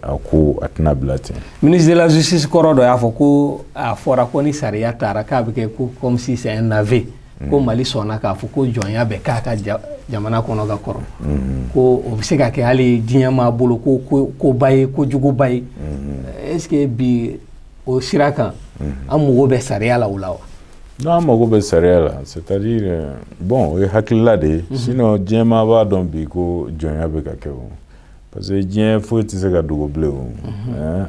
[SPEAKER 2] a ko a tɛna bila ten.
[SPEAKER 1] Ministre de la justice kɔrɔ dɔ y'a fɔ ko a fɔra ko ni sariya taara k'a bɛ kɛ ko comme si c'est un navet ko Mali sɔnna k'a fɔ ko jɔnya bɛ k'a ka jamana kɔnɔ ka kɔrɔ ko o bɛ se ka kɛ hali diɲɛ m'a bolo ko ba ye ko juguba ye est ce que bi o sira kan an mago bɛ sariya la o la wa.
[SPEAKER 2] non an mago bɛ sariya la c'est à dire bon o ye hakilila de ye sinon diɲɛ maa b'a dɔn bi ko jɔnya bɛ ka kɛ o parce que diɲɛ foyi tɛ se ka dogo bilen o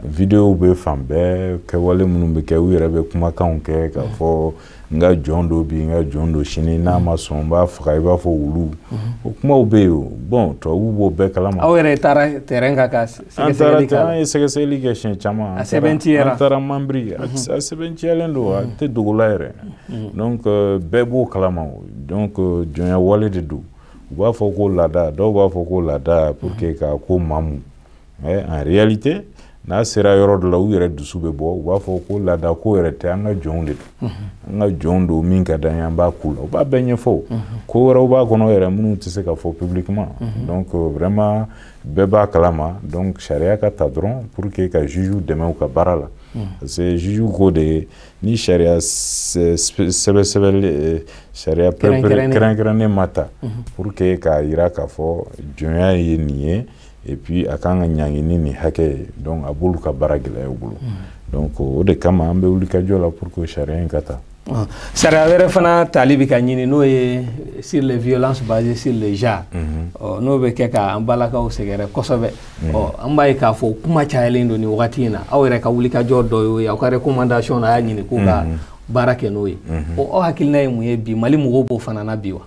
[SPEAKER 2] vidéo bɛ fan bɛɛ kɛwale minnu bɛ kɛ u yɛrɛ bɛ kumakanw kɛ k'a fɔ n ka jɔn dɔ bi n ka jɔn dɔ sini n'a ma sɔn n b'a faga i b'a fɔ wulu o kumaw bɛ yen o bon tubabuw b'o bɛɛ kalama.
[SPEAKER 1] aw yɛrɛ taara terrain kan ka sɛgɛsɛgɛli kɛ
[SPEAKER 2] an ye sɛgɛsɛgɛli kɛ siɲɛ caman
[SPEAKER 1] a sɛbɛntiyara
[SPEAKER 2] an taara Mambri a sɛbɛntiyalen don a tɛ dogo la yɛrɛ donc bɛɛ b'o kalama donc jɔnya wale de don u b'a fɔ ko laada dɔw b'a fɔ ko laada pour que ka ko maamu mais en réalité n'a sera yɔrɔ dɔ la u yɛrɛ dusu bɛ bɔ u b'a fɔ ko laada ko yɛrɛ tɛ an ka jɔnw de don an ka jɔnw don min ka d'an ye an b'a k'u la u b'a bɛɛ ɲɛfɔ ko wɛrɛw b'a kɔnɔ yɛrɛ minnu tɛ se ka fɔ publiquement donc vraiment bɛɛ b'a kalama donc sariya ka ta dɔrɔn pour que ka juge dɛmɛ u ka baara la parce que juge ko de ni sariya sɛbɛsɛbɛli sariya kɛrɛnkɛrɛnnen ma ta pour que k'a jira k'a fɔ jɔnya ye nin ye et puis a kan ka ɲangini ni hakɛ ye donc a b'olu ka baara gɛlɛya u bolo donc o de kama an bɛ wulikajɔ la pour que sariya in ka ta.
[SPEAKER 1] sariya wɛrɛ fana tali bɛ ka ɲini n'o ye sur les violences basées sur le genre n'o bɛ kɛ ka an balakaw sɛgɛrɛ kosɛbɛ an b'a ye k'a fɔ kuma cayalen don nin wagati in na aw yɛrɛ ka wulikajɔ dɔ y'o ye aw ka recommandation na a y'a ɲini k'u ka baara kɛ n'o ye aw hakilina ye mun ye bi Mali mɔgɔw b'o fana na bi wa.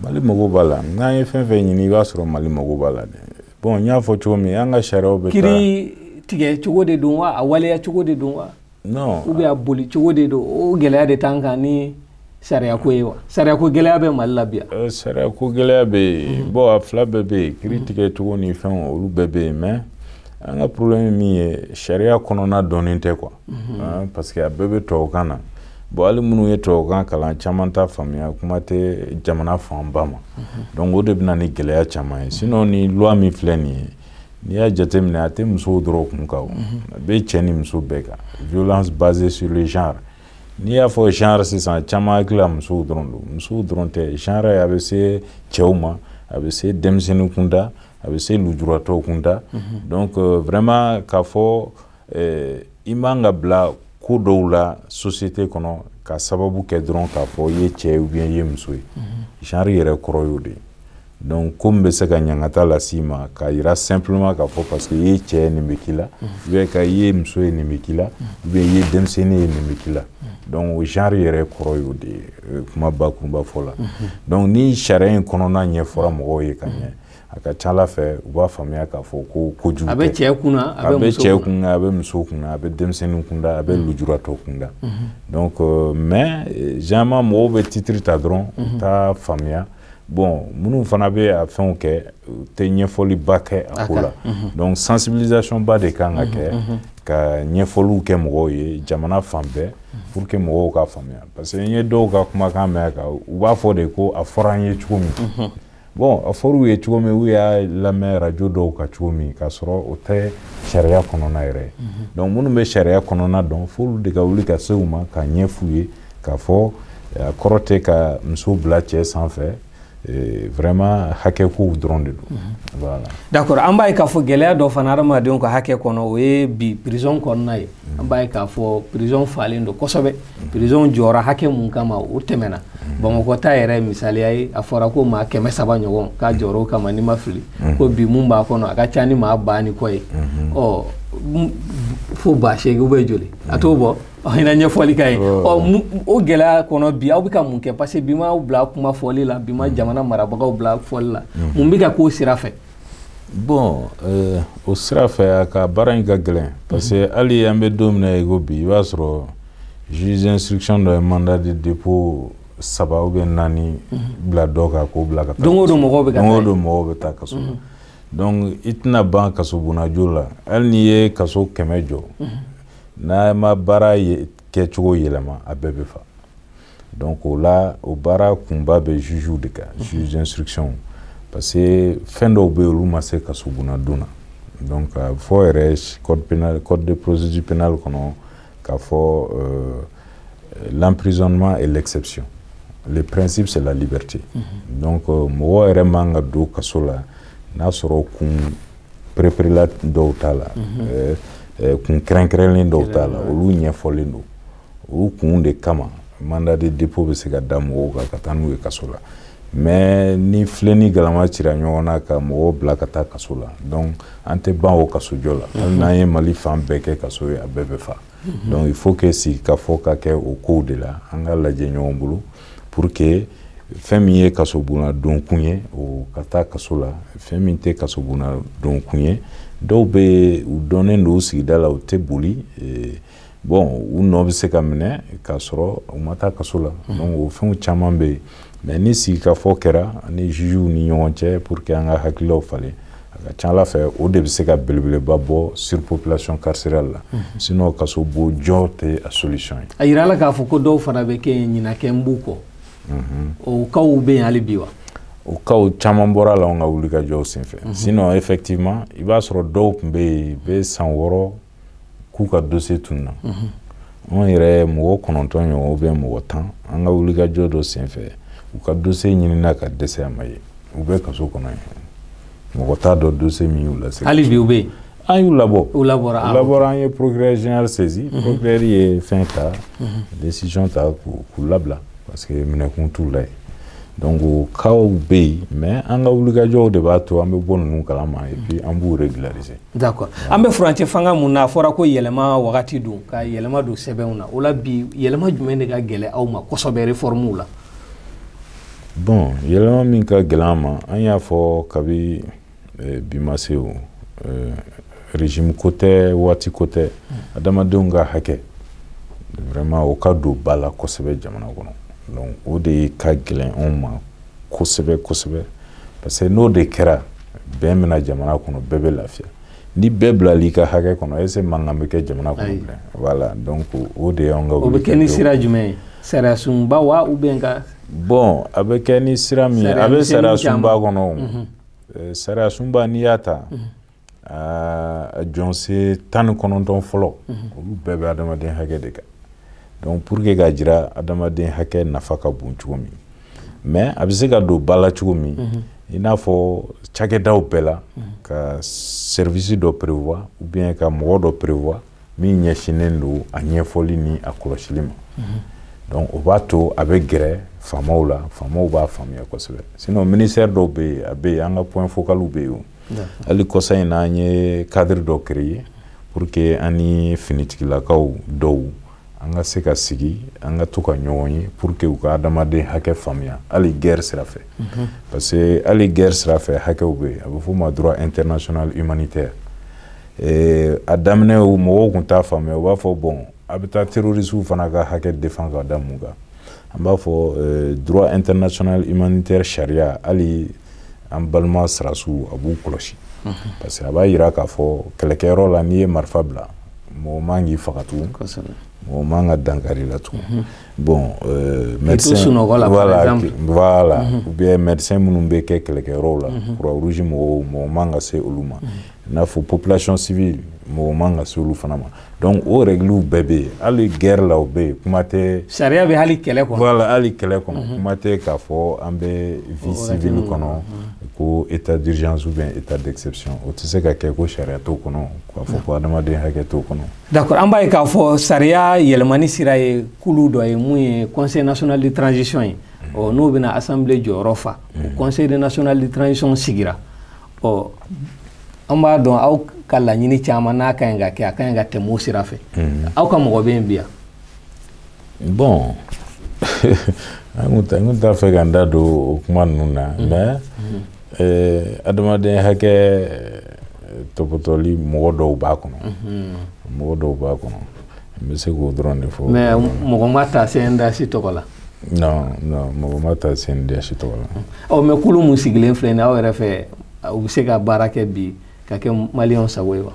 [SPEAKER 2] Mali mɔgɔw b'a la n'an ye fɛn fɛn ɲini i b'a sɔrɔ Mali mɔgɔw b'a la dɛ bon n y'a fɔ cogo min an ka sariyaw bɛ
[SPEAKER 1] kiiri tigɛ cogo de don wa a waleya cogo de don wa
[SPEAKER 2] non
[SPEAKER 1] ou bien a boli cogo de don o gɛlɛya de t'an kan ni sariya ko ye wa sariya ko gɛlɛya bɛ Mali la bi yan
[SPEAKER 2] sariya ko gɛlɛya bɛ yen bon a fila bɛɛ bɛ yen kiiri tigɛ cogo ni fɛnw olu bɛɛ bɛ yen mais an ka problème min ye sariya kɔnɔna dɔnnen tɛ quoi parce que a bɛɛ bɛ tubabukan na bon hali minnu ye tubabukan kalan caman t'a faamuya kuma tɛ jamana fanba ma donc o de bɛ na ni gɛlɛya caman ye sinon ni loi min filɛ nin ye n'i y'a jateminɛ a tɛ musow dɔrɔn kun kan a bɛ cɛ ni muso bɛɛ kan violence basée sur le genre n'i y'a fɔ genre sisan caman hakili la musow dɔrɔn don musow dɔrɔn tɛ genre a bɛ se cɛw ma a bɛ se denmisɛnnin kunda a bɛ se lujuratɔw kunda donc vraiment k'a fɔ i man ka bila ko dɔw la société kɔnɔ ka sababu kɛ dɔrɔn k'a fɔ i ye cɛ ou bien i ye muso ye genre yɛrɛ kɔrɔ y'o de donc ko min bɛ se ka ɲangata las'i ma k'a yira simplement k'a fɔ parce que i ye cɛ nin bɛ k'i la ou bien ka i ye muso ye nin bɛ k'i la ou bien i ye denmisɛnnin ye nin bɛ k'i la donc o genre yɛrɛ kɔrɔ y'o de ye kuma bakurunba fɔ la donc ni sariya in kɔnɔna ɲɛfɔra mɔgɔw ye ka ɲɛ a ka ca Ala fɛ u b'a faamuya k'a fɔ ko kojugu tɛ
[SPEAKER 1] a bɛ cɛ kunna
[SPEAKER 2] a bɛ cɛ kunna a bɛ muso kunna a bɛ denmisɛnnin kunda a bɛ lujuratɔ kunda donc mais généralement mɔgɔw bɛ titre ta dɔrɔn u t'a faamuya bon minnu fana bɛ a fɛnw kɛ u tɛ ɲɛfɔliba kɛ a ko la donc sensibilisation ba de kan ka kɛ ka ɲɛfɔliw kɛ mɔgɔw ye jamana fan bɛɛ pour que mɔgɔw ka faamuya parce que n ye dɔw ka kumakan mɛn kan u b'a fɔ de ko a fɔra an ye cogo min bon a fɔra u ye cogo min u y'a lamɛn radio dɔw ka cogo min k'a sɔrɔ o tɛ sariya kɔnɔna yɛrɛ donc minnu bɛ sariya kɔnɔna dɔn f'olu de ka wuli ka se u ma ka ɲɛ f'u ye k'a fɔ a kɔrɔ tɛ ka muso bila cɛ sanfɛ vraiment hakɛ kow dɔrɔn de don voilà
[SPEAKER 1] d'accord an b'a ye k'a fɔ gɛlɛya dɔ fana adamadenw ka hakɛ kɔnɔ o ye bi prison kɔnɔna ye an b'a ye k'a fɔ prison falen don kosɛbɛ prison jɔra hakɛ mun kama o tɛmɛna Bamakɔ ta yɛrɛ misaliya ye a fɔra ko maa 300 ɲɔgɔn k'a jɔra o kama ni ma fili ko bi mun b'a kɔnɔ a ka ca ni maa 20 ni kɔ ye ɔ fo 8,000 ou bien joli a t'o bɔ ina ɲɛfɔli ka ye o gɛlɛya kɔnɔ bi aw bɛ ka mun kɛ parce que bi ma bila kuma fɔli la bi ma jamana marabagaw bila fɔli la mun bɛ ka k'o sira fɛ
[SPEAKER 2] bon o sira fɛ a ka baara in ka gɛlɛn parce que hali an bɛ don min na i ko bi i b'a sɔrɔ juge d'instruction dɔ ye mandat de dépôt 3 ou bien 4 bila dɔ kan k'o bila ka taa
[SPEAKER 1] don o don mɔgɔw bɛ ka taa
[SPEAKER 2] don o don mɔgɔw bɛ taa kaso la donc i tɛna ban kaso bunnajo la hali n'i ye kaso 100 jɔ n'a ma baara kɛcogo yɛlɛma a bɛɛ bɛ fa donc o la o baara kunba bɛ jugew de kan juge d'instruction parce que fɛn dɔw bɛ yen olu ma se kaso bunnadon na donc a fɔ yɛrɛ code de procédure pénale kɔnɔ k'a fɔ l'emprisonnement et l'exception le principe c'est la liberté donc mɔgɔ yɛrɛ man ka don kaso la n'a sɔrɔ kun perepérela dɔw t'a la kun kɛrɛnkɛrɛnlen dɔw t'a la olu ɲɛfɔlen don olu kun de kama mandat de dépôt bɛ se ka da mɔgɔw kan ka taa n'u ye kaso la mais ni filɛ ni galama cira ɲɔgɔn na ka mɔgɔw bila ka taa kaso la donc an tɛ ban o kasojɔ la hali n'an ye Mali fan bɛɛ kɛ kaso ye a bɛɛ bɛ fa donc il faut que sigi ka fɔ ka kɛ o kow de la an ka lajɛ ɲɔgɔn bolo pour que fɛn min ye kaso bunnadon kun ye o ka taa kaso la fɛn min tɛ kaso bunnadon kun ye dɔw bɛ u dɔnnen don u sigida la u tɛ boli bon u nɔ bɛ se ka minɛ k'a sɔrɔ u ma taa kaso la donc o fɛnw caman bɛ yen mais ni sigikafɔ kɛra ani jugew ni ɲɔgɔn cɛ pour que an ka hakililaw falen a ka ca Ala fɛ o de bɛ se ka belebeleba bɔ surpopulation carcérale la sinon kaso bon jɔ tɛ a solution ye
[SPEAKER 1] a yira la k'a fɔ ko dɔw fana bɛ kɛ ɲinakɛ b'u kɔ o kaw bɛ yen hali bi wa
[SPEAKER 2] o kaw caman bɔra la an ka wulikajɔw senfɛ sinon effectivement i b'a sɔrɔ dɔw tun bɛ yen bɛ san 6 k'u ka dossier tununa anw yɛrɛ mɔgɔ 9 ɲɔgɔn ou bien mɔgɔ 10 an ka wulikajɔ dɔ senfɛ u ka dossier ɲinina ka dɛsɛ a ma ye u bɛ kaso kɔnɔ yen mɔgɔ t'a dɔn dossier min y'u lase
[SPEAKER 1] hali bi u bɛ yen
[SPEAKER 2] an y'u labɔ
[SPEAKER 1] u labɔra
[SPEAKER 2] an ye procureur général saisi procureur ye fɛn ta décision ta k'u labila parce que minɛkun t'u la ye donc o kaw bɛ yen mais an ka wulikajɔw de b'a to an bɛ bɔ ninnu kalama et puis an b'u régulariser
[SPEAKER 1] d'accord an bɛ furancɛ fanga mun na a fɔra ko yɛlɛma wagati don ka yɛlɛma don sɛbɛnw na o la bi yɛlɛma jumɛn de ka gɛlɛn aw ma kosɛbɛ réformew la
[SPEAKER 2] bon yɛlɛma min ka gɛlɛn an ma an y'a fɔ kabi bi ma se o régime ko tɛ waati ko tɛ adamadenw ka hakɛ vraiment o ka don ba la kosɛbɛ jamana kɔnɔ donc o de ka gɛlɛn anw ma kosɛbɛ kosɛbɛ parce que n'o de kɛra bɛn bɛna jamana kɔnɔ bɛɛ bɛ lafiya ni bɛɛ bilali ka hakɛ kɔnɔ est-ce que mankan bɛ kɛ jamana kɔnɔ bilen voilà donc o de y'anw ka
[SPEAKER 1] o bɛ kɛ ni sira jumɛn ye sariya sunba wa ou bien ka
[SPEAKER 2] bon a bɛ kɛ ni sira min ye a bɛ sariya sunba kɔnɔ sariya sunba n'i y'a ta a jɔnsen 19 fɔlɔ olu bɛɛ bɛ adamaden hakɛ de kan donc pour que ka jira adamaden hakɛ nafa ka bon cogo min mais a bɛ se ka don ba la cogo min i n'a fɔ cakɛdaw bɛɛ la ka service dɔ prévoir ou bien ka mɔgɔ dɔ prévoir min ɲɛsinnen don a ɲɛfɔli ni a kɔlɔsili ma donc o b'a to a bɛ gɛrɛ faamaw la faamaw b'a faamuya kosɛbɛ sinon ministère dɔw bɛ yen a bɛ yen an ka point focalw bɛ yen hali kɔsa in na an ye cadre dɔ créer pour que an ni finitigilakaw dɔw an ka se ka sigi an ka to ka ɲɔgɔn ye pour que u ka adamaden hakɛ faamuya hali guerre sira fɛ parce que hali guerre sira fɛ hakɛw bɛ yen a bɛ fɔ o ma droit international humanitaire a daminɛ mɔgɔw tun t'a faamuya u b'a fɔ bon a bɛ taa terroristes fana ka hakɛ défend ka da mun kan an b'a fɔ droit international humanitaire sariya hali an balima sirasiw a b'u kɔlɔsi parce que a b'a jira k'a fɔ kɛlɛkɛyɔrɔ la n'i ye marifa bila mɔgɔ man k'i faga tugun mɔgɔ man ka dankari la tugun bon médecin voilà ou bien médecin minnu bɛ kɛ kɛlɛkɛyɔrɔw la croix rouge mɔgɔw man ka se olu ma i n'a fɔ population civile mɔgɔ man ka se olu fana ma donc o règles bɛɛ bɛ yen hali guerre la o bɛ yen kuma tɛ
[SPEAKER 1] sariya bɛ hali kɛlɛ kɔnɔ
[SPEAKER 2] voilà hali kɛlɛ kɔnɔ kuma tɛ k'a fɔ an bɛ vie civile kɔnɔ ko état d'urgence ou bien état d'exception o tɛ se ka kɛ ko sariya t'o kɔnɔ k'a fɔ ko adamaden hakɛ t'o kɔnɔ
[SPEAKER 1] d'accord an b'a ye k'a fɔ sariya yɛlɛmani sira ye kulu dɔ ye mun ye conseil national de transition ye n'o bɛna assemblée jɔyɔrɔ fa o conseil national de transition sigira an b'a dɔn aw ka laɲini caman n'a ka ɲi ka kɛ a ka ɲi ka tɛmɛ o sira fɛ aw ka mɔgɔ bɛ yen bi yan
[SPEAKER 2] bon an kun t'a fɛ ka n da don o kuma ninnu na mais adamaden hakɛ tɔpɔtɔli mɔgɔ dɔw b'a kɔnɔ mɔgɔ dɔw b'a kɔnɔ n bɛ se k'o dɔrɔn de fɔ
[SPEAKER 1] mais mɔgɔ ma ta CNDH tɔgɔ la
[SPEAKER 2] non mɔgɔ ma ta CNDH tɔgɔ la
[SPEAKER 1] mais kulu mun sigilen filɛ nin ye aw yɛrɛ fɛ u bɛ se ka baara kɛ bi ka kɛ maliyɛnw sago ye wa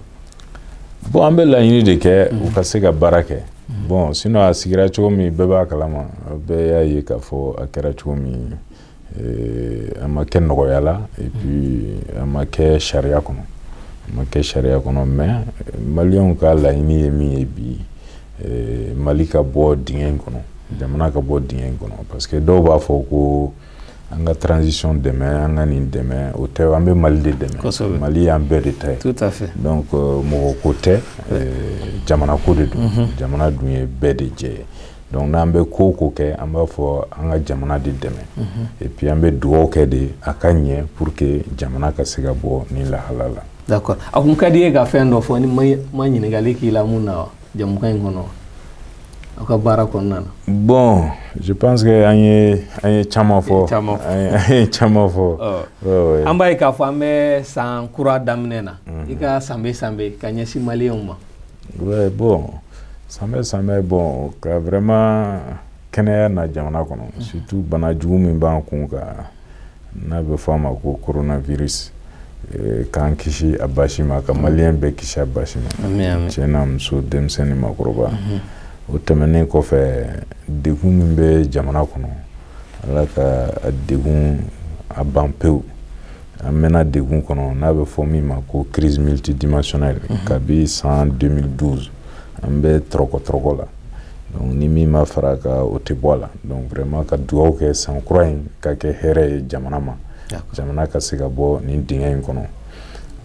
[SPEAKER 2] bon an bɛ laɲini de kɛ u ka se ka baara kɛ bon sinon a sigira cogo min bɛɛ b'a kalama bɛɛ y'a ye k'a fɔ a kɛra cogo min a ma kɛ nɔgɔya la et puis a ma kɛ sariya kɔnɔ mais maliyɛnw ka laɲini ye min ye bi Mali ka bɔ dingɛ in kɔnɔ jamana ka bɔ dingɛ in kɔnɔ parce que dɔw b'a fɔ ko an ka transition dɛmɛ an ka nin dɛmɛ o tɛ an bɛ Mali de dɛmɛ Mali y'an bɛɛ de ta ye
[SPEAKER 1] tout à fait
[SPEAKER 2] donc mɔgɔ ko tɛ jamana ko de don jamana dun ye bɛɛ de jɛ ye donc n'an bɛ ko o ko kɛ an b'a fɔ an ka jamana de dɛmɛ et puis an bɛ dugawu kɛ de a ka ɲɛ pour que jamana ka se ka bɔ nin lahala la
[SPEAKER 1] d'accord a kun ka di ye ka fɛn dɔ fɔ ni ma ɲininkali k'i la mun na wa jamukan in kɔnɔ aw ka baara kɔnɔna na
[SPEAKER 2] bon je pense que an ye caman fɔ an ye caman fɔ
[SPEAKER 1] an b'a ye k'a fɔ an bɛ san kura daminɛ na i ka sanbe ka ɲɛsin maliyɛnw ma
[SPEAKER 2] ouais bon sanbe bon ka vraiment kɛnɛya na jamana kɔnɔ surtout bana jugu min b'an kun ka n'a bɛ fɔ a ma ko coronavirus k'an kisi a basi ma ka maliyɛn bɛɛ kisi a basi ma cɛ n'a muso denmisɛnnin makɔrɔba o tɛmɛnen kɔfɛ degun min bɛ jamana kɔnɔ ala ka a degun a ban pewu an mɛnna degun kɔnɔ n'a bɛ fɔ min ma ko crise multidimensionnelle kabi san 2012 an bɛ tɔrɔkɔ la donc ni min ma fara ka o tɛ bɔ a la donc vraiment ka dugawu kɛ san kura in ka kɛ hɛrɛ ye jamana ma jamana ka se ka bɔ nin dingɛ in kɔnɔ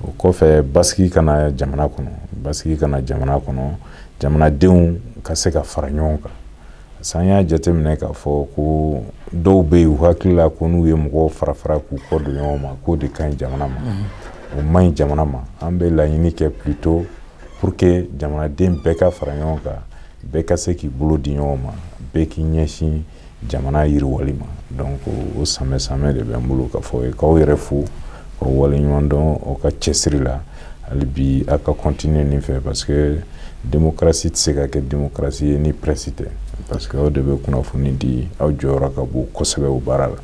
[SPEAKER 2] o kɔfɛ basigi kana jamana kɔnɔ jamanadenw ka se ka fara ɲɔgɔn kan san y'a jateminɛ k'a fɔ ko dɔw bɛ yen u hakili la ko n'u ye mɔgɔw fara k'u kɔ don ɲɔgɔn ma k'o de ka ɲi jamana ma o man ɲi jamana ma an bɛ laɲini kɛ plutôt pour que jamanaden bɛɛ ka fara ɲɔgɔn kan bɛɛ ka se k'i bolo di ɲɔgɔn ma bɛɛ k'i ɲɛsin jamana yiriwali ma donc o samɛ de bɛ n bolo k'a fɔ k'aw yɛrɛ fo k'aw waleɲuman dɔn o ka cɛsiri la hali bi a ka continuer nin fɛ parce que démocratie tɛ se ka kɛ démocratie ye ni presse tɛ parce que aw de bɛ kunnafoni di aw jɔyɔrɔ ka bon kosɛbɛ o baara la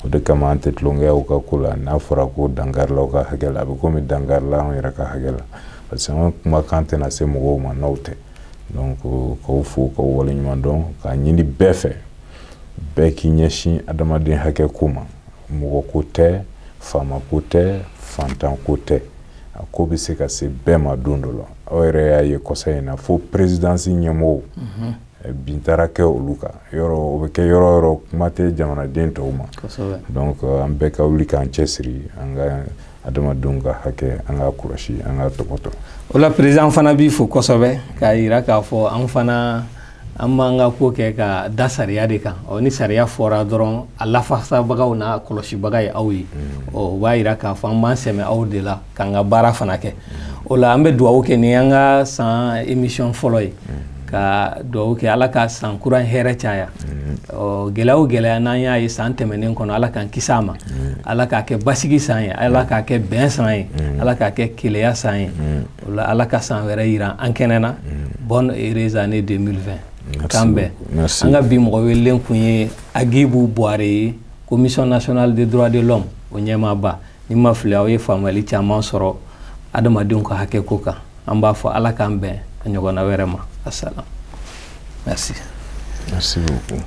[SPEAKER 2] o de kama an tɛ tulonkɛ aw ka ko la n'a fɔra ko dangarila aw ka hakɛ la a bɛ komi dangarila anw yɛrɛ ka hakɛ la parce que an kumakan tɛna se mɔgɔw ma n'aw tɛ donc k'aw fo k'aw waleɲuman dɔn k'a ɲini bɛɛ fɛ bɛɛ k'i ɲɛsin adamaden hakɛ ko ma mɔgɔ ko tɛ faama ko tɛ fantan ko tɛ a ko bɛ se ka se bɛɛ ma don dɔ la aw yɛrɛ y'a ye kɔsa in na fo présidence ɲɛmɔgɔw bin taara kɛ olu kan yɔrɔ o bɛ kɛ yɔrɔ yɔrɔ kuma tɛ jamanaden tɔw ma donc an bɛɛ ka wuli k'an cɛsiri an ka adamadenw ka hakɛ an ka kɔlɔsi an ka tɔbɔtɔ
[SPEAKER 1] o la président fana b'i fo kosɛbɛ k'a yira k'a fɔ an fana an b'an ka ko kɛ ka da sariya de kan ni sariya fɔra dɔrɔn a lafasabagaw n'a kɔlɔsibaga ye aw ye o b'a yira k'a fɔ an b'an sɛmɛ aw de la k'an ka baara fana kɛ o la an bɛ dugawu kɛ ni an ka san émission fɔlɔ ye ka dugawu kɛ ala ka san kura hɛrɛ caya gɛlɛya o gɛlɛya n'an y'a ye san tɛmɛnen kɔnɔ ala k'an kisi a ma ala k'a kɛ basigi san ye ala k'a kɛ bɛn san ye ala k'a kɛ keleya san ye o la ala ka san wɛrɛ yira an kɛnɛ na bonne heureuse année 2020 kan bɛɛ an ka bi mɔgɔ wele kun ye Agibu Buware ye commission nationale des droits de l'homme o ɲɛmaaba ni ma fili aw ye faamuyali caman sɔrɔ adamadenw ka hakɛ ko kan an b'a fɔ ala k'an bɛn a ɲɔgɔnna wɛrɛ ma assalam merci
[SPEAKER 2] beaucoup